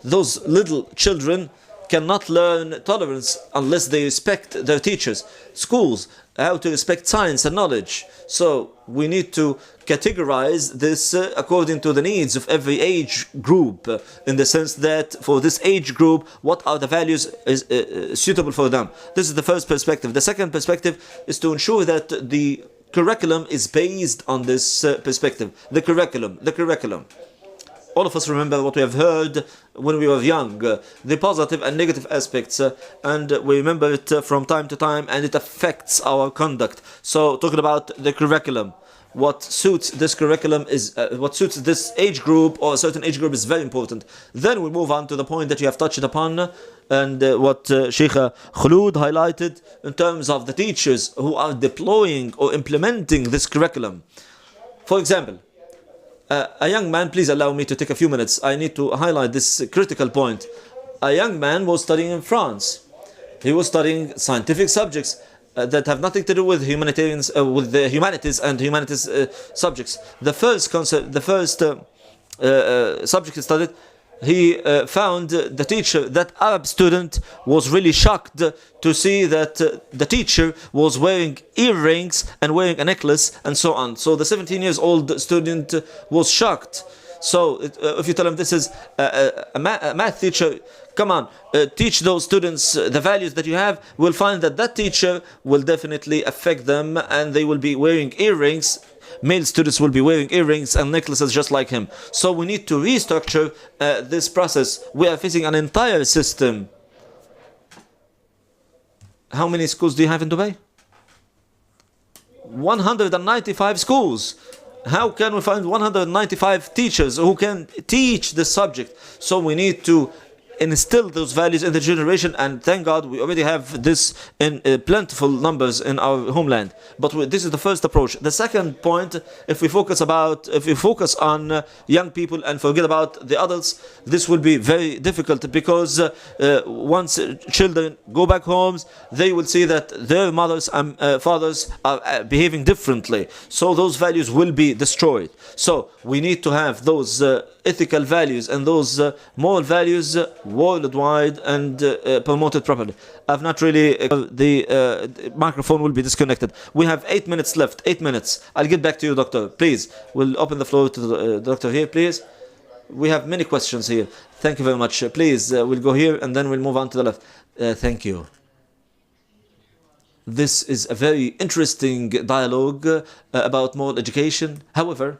those little children cannot learn tolerance unless they respect their teachers. Schools, how to respect science and knowledge. So we need to categorize this according to the needs of every age group, in the sense that for this age group, what are the values suitable for them. This is the first perspective. The second perspective is to ensure that the curriculum is based on this perspective. The curriculum. All of us remember what we have heard when we were young, the positive and negative aspects, and we remember it from time to time, and it affects our conduct. So, talking about the curriculum, what suits this curriculum is, what suits this age group or a certain age group is very important. Then we move on to the point that you have touched upon, and what Sheikh Khulud highlighted in terms of the teachers who are deploying or implementing this curriculum. For example, a young man, please allow me to take a few minutes. I need to highlight this critical point. A young man was studying in France. He was studying scientific subjects that have nothing to do with humanitarians, with the humanities and humanities subjects. The first concept, the first subject he studied, he found the teacher, that Arab student, was really shocked to see that the teacher was wearing earrings and wearing a necklace and so on. So the 17-year-old student was shocked. So if you tell him this is a math teacher, come on, teach those students the values that you have, we'll find that that teacher will definitely affect them, and they will be wearing earrings. Male students will be wearing earrings and necklaces just like him. So we need to restructure this process. We are facing an entire system. How many schools do you have in Dubai? 195 schools. How can we find 195 teachers who can teach the subject? So we need to instill those values in the generation, and thank God we already have this in plentiful numbers in our homeland. But this is the first approach. The second point, if we focus on young people and forget about the adults, this will be very difficult, because once children go back homes, they will see that their mothers and fathers are behaving differently. So those values will be destroyed. So we need to have those ethical values and those moral values worldwide and promoted properly. I've not really... the microphone will be disconnected. We have 8 minutes left. 8 minutes. I'll get back to you, Doctor. Please, we'll open the floor to the Doctor here, please. We have many questions here. Thank you very much. Please, we'll go here and then we'll move on to the left. Thank you. This is a very interesting dialogue about moral education. However,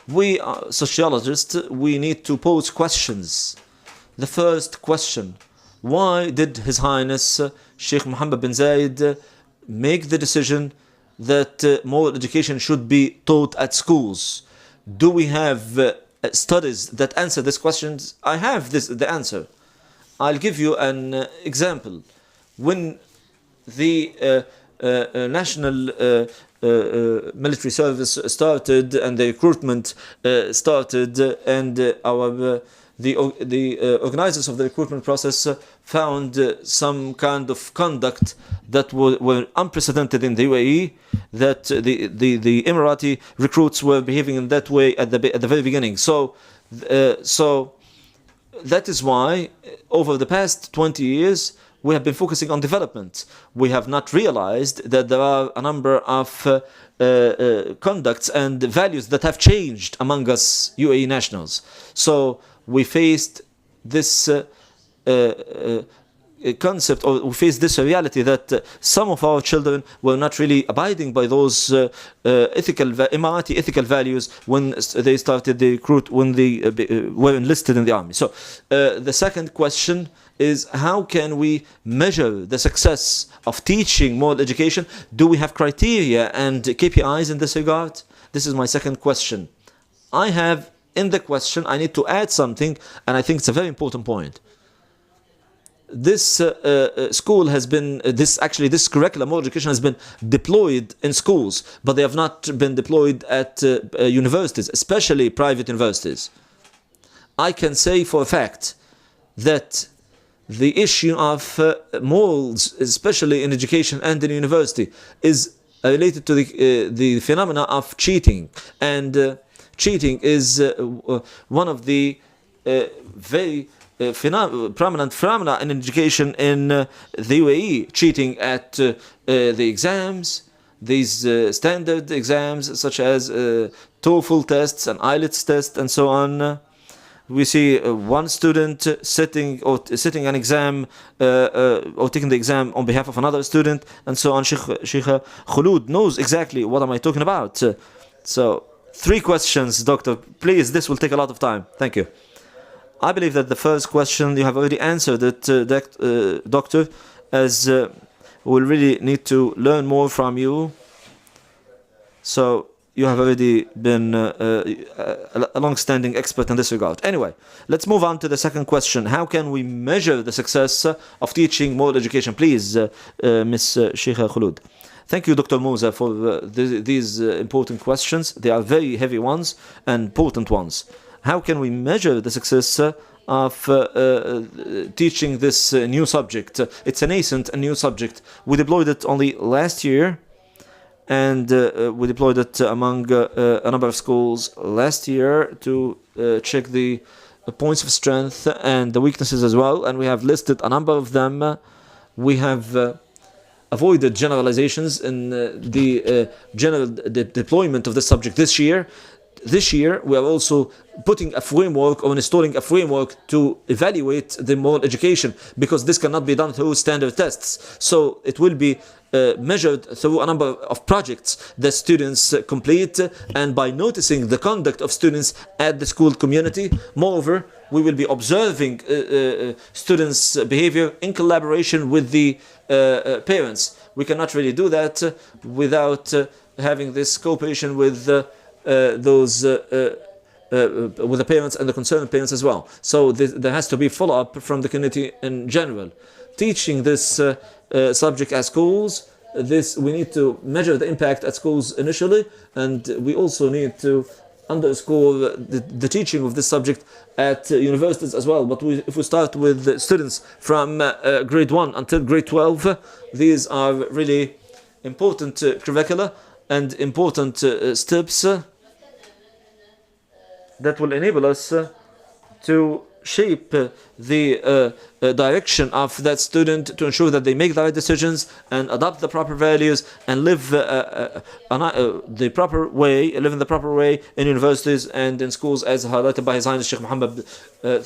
we are sociologists, we need to pose questions. The first question: why did His Highness Sheikh Mohammed bin Zayed make the decision that moral education should be taught at schools? Do we have studies that answer these questions? I have the answer. I'll give you an example. When the national military service started and the recruitment started, and the organizers of the recruitment process found some kind of conduct that were unprecedented in the UAE, that the Emirati recruits were behaving in that way at the very beginning. So that is why over the past 20 years we have been focusing on development. We have not realized that there are a number of conducts and values that have changed among us UAE nationals. So we faced this concept, or we faced this reality that some of our children were not really abiding by those Emirati ethical values when they started the recruit, when they were enlisted in the army. So the second question is, how can we measure the success of teaching moral education? Do we have criteria and KPIs in this regard? This is my second question. I have in the question, I need to add something, and I think it's a very important point. This school has been, this curriculum, moral education, has been deployed in schools, but they have not been deployed at universities, especially private universities. I can say for a fact that the issue of morals, especially in education and in university, is related to the phenomena of cheating. And cheating is one of the very prominent phenomena in education in the UAE. Cheating at the exams, these standard exams such as TOEFL tests and IELTS tests and so on. we see one student sitting an exam or taking the exam on behalf of another student, and so on. Sheikh Khulud knows exactly what am I talking about. So 3 questions, Doctor. Please, this will take a lot of time. Thank you. I believe that the first question you have already answered it, Doctor, as we'll really need to learn more from you. So you have already been a long-standing expert in this regard. Anyway, let's move on to the second question. How can we measure the success of teaching moral education? Please, Ms. Sheikha Khulud. Thank you, Dr. Musa, for these important questions. They are very heavy ones and important ones. How can we measure the success of teaching this new subject? It's a nascent and new subject. We deployed it only last year, and we deployed it among a number of schools last year to check the points of strength and the weaknesses as well, and we have listed a number of them. We have avoided generalizations in the general deployment of this subject this year. This year, we are also putting a framework or installing a framework to evaluate the moral education, because this cannot be done through standard tests. So it will be measured through a number of projects that students complete, and by noticing the conduct of students at the school community. Moreover, we will be observing students' behavior in collaboration with the parents. We cannot really do that without having this cooperation with with the parents and the concerned parents as well. So there has to be follow-up from the community in general. Teaching this subject at schools, we need to measure the impact at schools initially, and we also need to underscore the teaching of this subject at universities as well. But if we start with students from grade 1 until grade 12, these are really important curricula and important steps that will enable us to shape the direction of that student, to ensure that they make the right decisions and adopt the proper values and live the proper way, live in the proper way in universities and in schools, as highlighted by His Highness Sheikh Mohammed.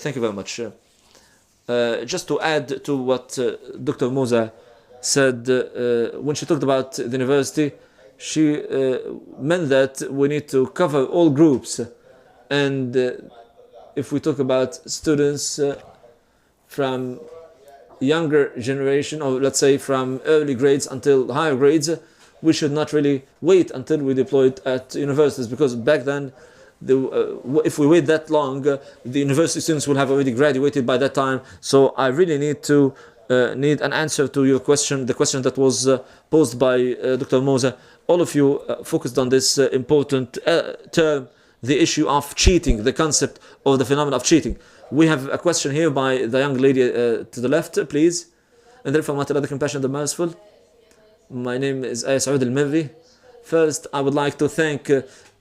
Thank you very much. Just to add to what Dr. Musa said, when she talked about the university, she meant that we need to cover all groups. And if we talk about students from younger generation, or let's say from early grades until higher grades, we should not really wait until we deploy it at universities, because back then, if we wait that long, the university students will have already graduated by that time. So I really need an answer to your question, the question that was posed by Dr. Musa. All of you focused on this important term, the issue of cheating, the concept or the phenomenon of cheating. We have a question here by the young lady to the left, please. And then from Allah the Compassionate, the Merciful. My name is Saud al-Mavi. First, I would like to thank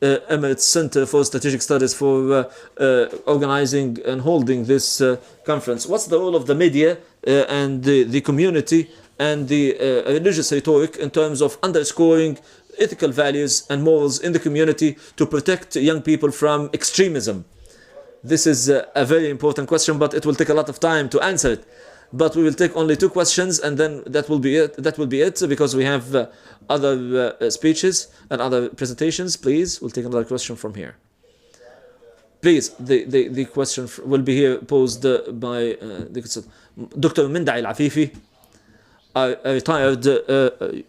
Emirates Center for Strategic Studies for organizing and holding this conference. What's the role of the media and the community and the religious rhetoric in terms of underscoring ethical values and morals in the community to protect young people from extremism? This is a very important question, but it will take a lot of time to answer it. But we will take only 2 questions, and then that will be it. That will be it, because we have other speeches and other presentations. Please, we'll take another question from here. Please, the question will be here posed by Dr. Minda Al-Afifi, a retired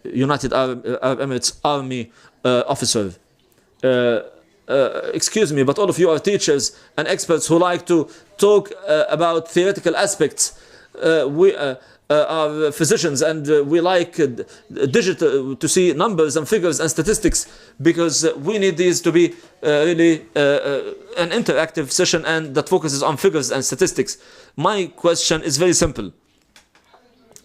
United Arab Emirates Army officer. Excuse me, but all of you are teachers and experts who like to talk about theoretical aspects. We are physicians, and we like digital to see numbers and figures and statistics, because we need these to be really an interactive session and that focuses on figures and statistics. My question is very simple.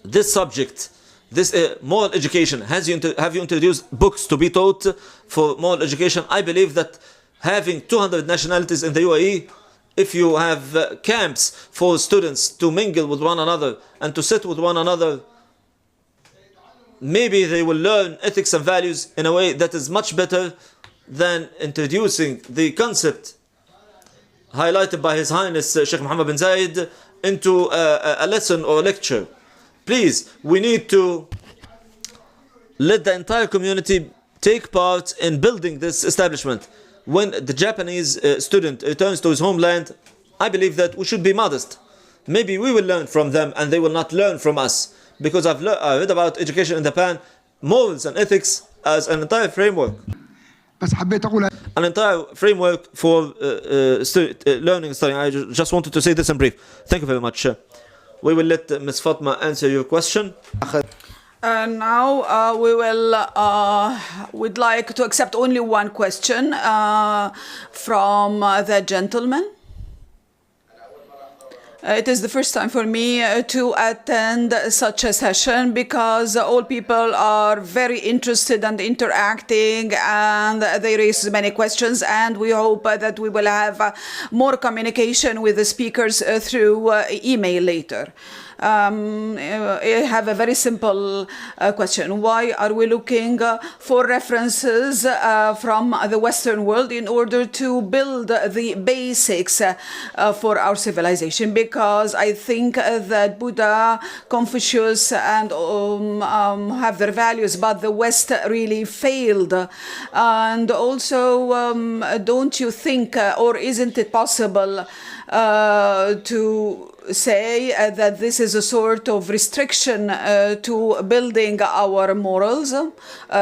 This subject, this moral education, have you introduced books to be taught for moral education? I believe that having 200 nationalities in the UAE, if you have camps for students to mingle with one another and to sit with one another, maybe they will learn ethics and values in a way that is much better than introducing the concept highlighted by His Highness Sheikh Mohammed bin Zayed into a lesson or a lecture. Please, we need to let the entire community take part in building this establishment. When the Japanese student returns to his homeland, I believe that we should be modest. Maybe we will learn from them and they will not learn from us. Because I read about education in Japan, morals and ethics as an entire framework. An entire framework for learning and studying. I just wanted to say this in brief. Thank you very much. We will let Ms. Fatima answer your question. Now we'd like to accept only one question from the gentleman. It is the first time for me to attend such a session because all people are very interested and interacting and they raise many questions, and we hope that we will have more communication with the speakers through email later. I have a very simple question. Why are we looking for references from the Western world in order to build the basics for our civilization? Because I think that Buddha, Confucius, and have their values, but the West really failed. And also, don't you think, or isn't it possible to say that this is a sort of restriction to building our morals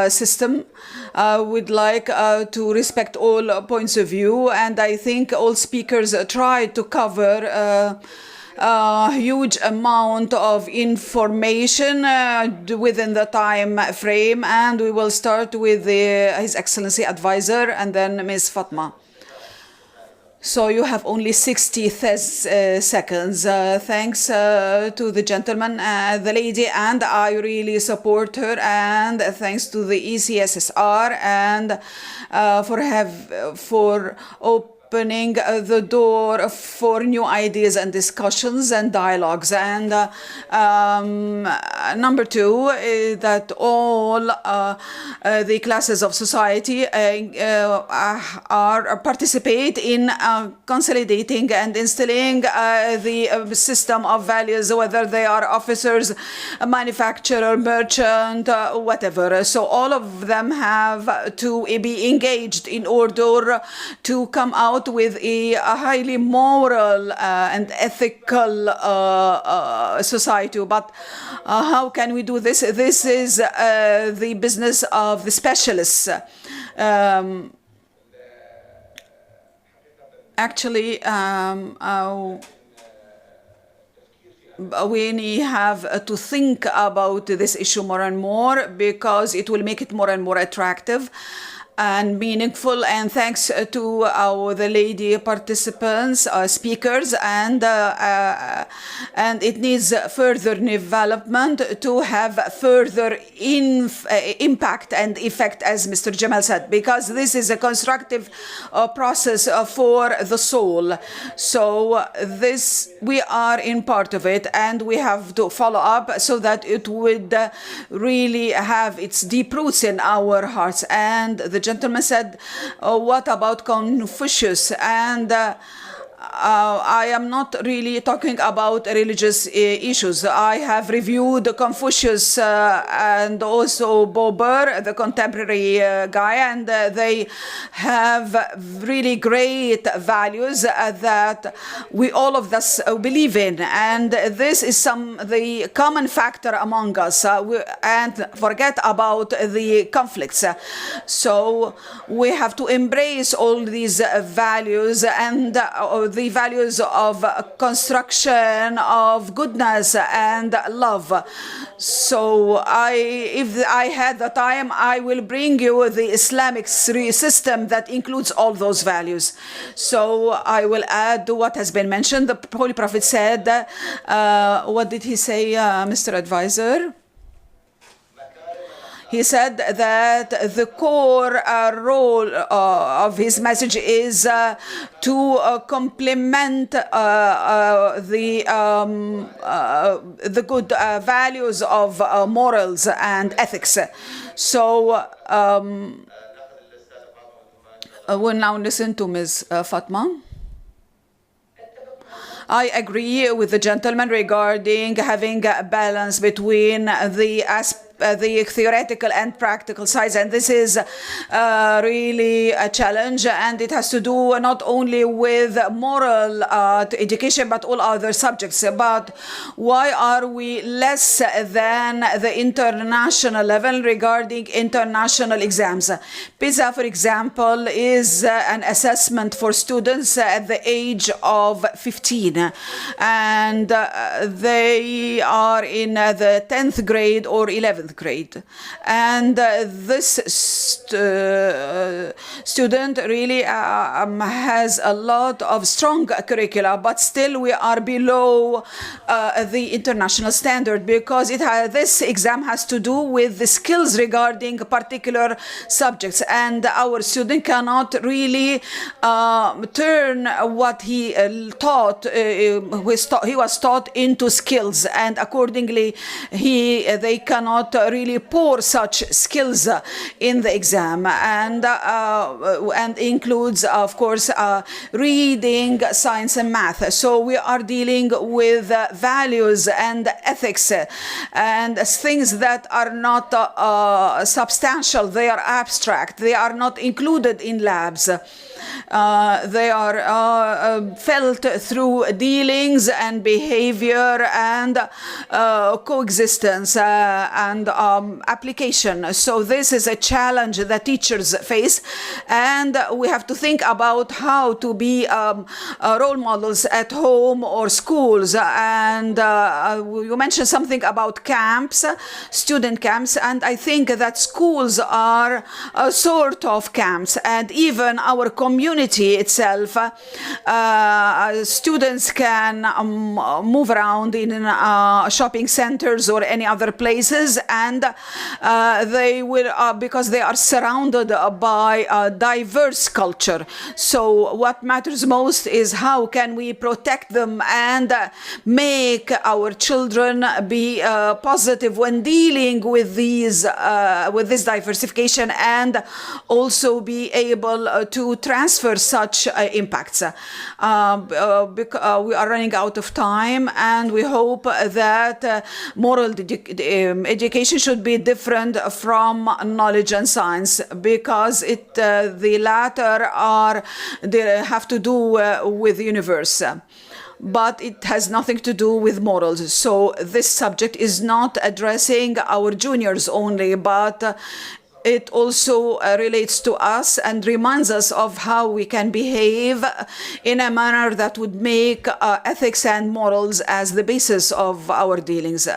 system? We'd like to respect all points of view, and I think all speakers try to cover a huge amount of information within the time frame, and we will start with His Excellency Advisor and then Ms. Fatima. So you have only 60 seconds. Thanks to the gentleman, the lady, and I really support her. And thanks to the ECSSR and for opening the door for new ideas and discussions and dialogues. And number two is that all the classes of society participate in consolidating and instilling the system of values, whether they are officers, manufacturer, merchant, whatever. So all of them have to be engaged in order to come out with a highly moral and ethical society. But how can we do this? This is the business of the specialists. Actually, we have to think about this issue more and more because it will make it more and more attractive and meaningful. And thanks to the lady participants, speakers, and it needs further development to have further impact and effect, as Mr. Jamal said, because this is a constructive process for the soul. So this, we are in part of it, and we have to follow up so that it would really have its deep roots in our hearts. And the gentleman said, what about Confucius? And I am not really talking about religious issues. I have reviewed Confucius and also Bober, the contemporary guy, and they have really great values that we all of us believe in. And this is the common factor among us, and forget about the conflicts. So we have to embrace all these values and the values of construction, of goodness and love. So if I had the time, I will bring you the Islamic system that includes all those values. So I will add to what has been mentioned. The Holy Prophet said, what did he say, Mr. Advisor? He said that the core role of his message is to complement the good values of morals and ethics. So we'll now listen to Ms. Fatima. I agree with the gentleman regarding having a balance between the theoretical and practical sides, and this is really a challenge, and it has to do not only with moral education but all other subjects. But why are we less than the international level regarding international exams? PISA, for example, is an assessment for students at the age of 15, and they are in the 10th grade or 11th grade, and this student really has a lot of strong curricula, but still we are below the international standard, because this exam has to do with the skills regarding particular subjects, and our student cannot really turn what he was taught into skills, and accordingly they cannot really pour such skills in the exam, and includes, of course, reading, science, and math. So we are dealing with values and ethics and things that are not substantial. They are abstract. They are not included in labs. They are felt through dealings and behavior and coexistence and application. So this is a challenge that teachers face, and we have to think about how to be role models at home or schools. And you mentioned something about camps, student camps, and I think that schools are a sort of camps, and even our community itself, students can move around in shopping centers or any other places, and they will, because they are surrounded by a diverse culture. So what matters most is how can we protect them and make our children be positive when dealing with these with this diversification, and also be able to transfer such impacts. We are running out of time, and we hope that moral education should be different from knowledge and science, because the latter they have to do with the universe, but it has nothing to do with morals. So this subject is not addressing our juniors only, but it also relates to us and reminds us of how we can behave in a manner that would make ethics and morals as the basis of our dealings.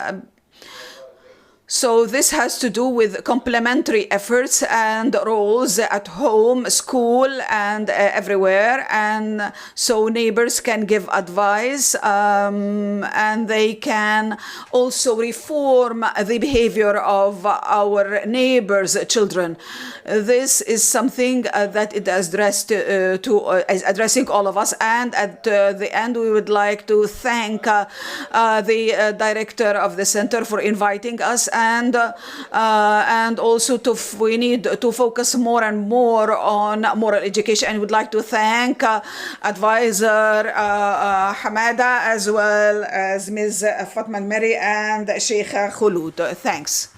So this has to do with complementary efforts and roles at home, school, and everywhere. And so neighbors can give advice, and they can also reform the behavior of our neighbors' children. This is something that it is addressing all of us. And at the end, we would like to thank the director of the center for inviting us, and also we need to focus more and more on moral education. And would like to thank advisor Hamada, as well as Ms. Fatima Mary and Sheikh Khulud. Thanks.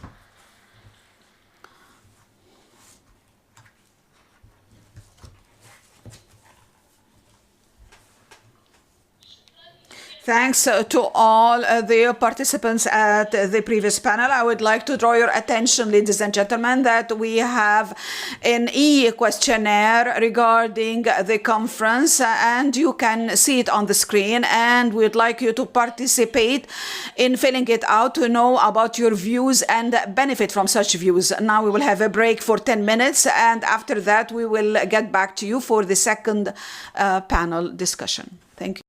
Thanks to all the participants at the previous panel. I would like to draw your attention, ladies and gentlemen, that we have an e-questionnaire regarding the conference, and you can see it on the screen, and we'd like you to participate in filling it out to know about your views and benefit from such views. Now we will have a break for 10 minutes, and after that we will get back to you for the second panel discussion. Thank you.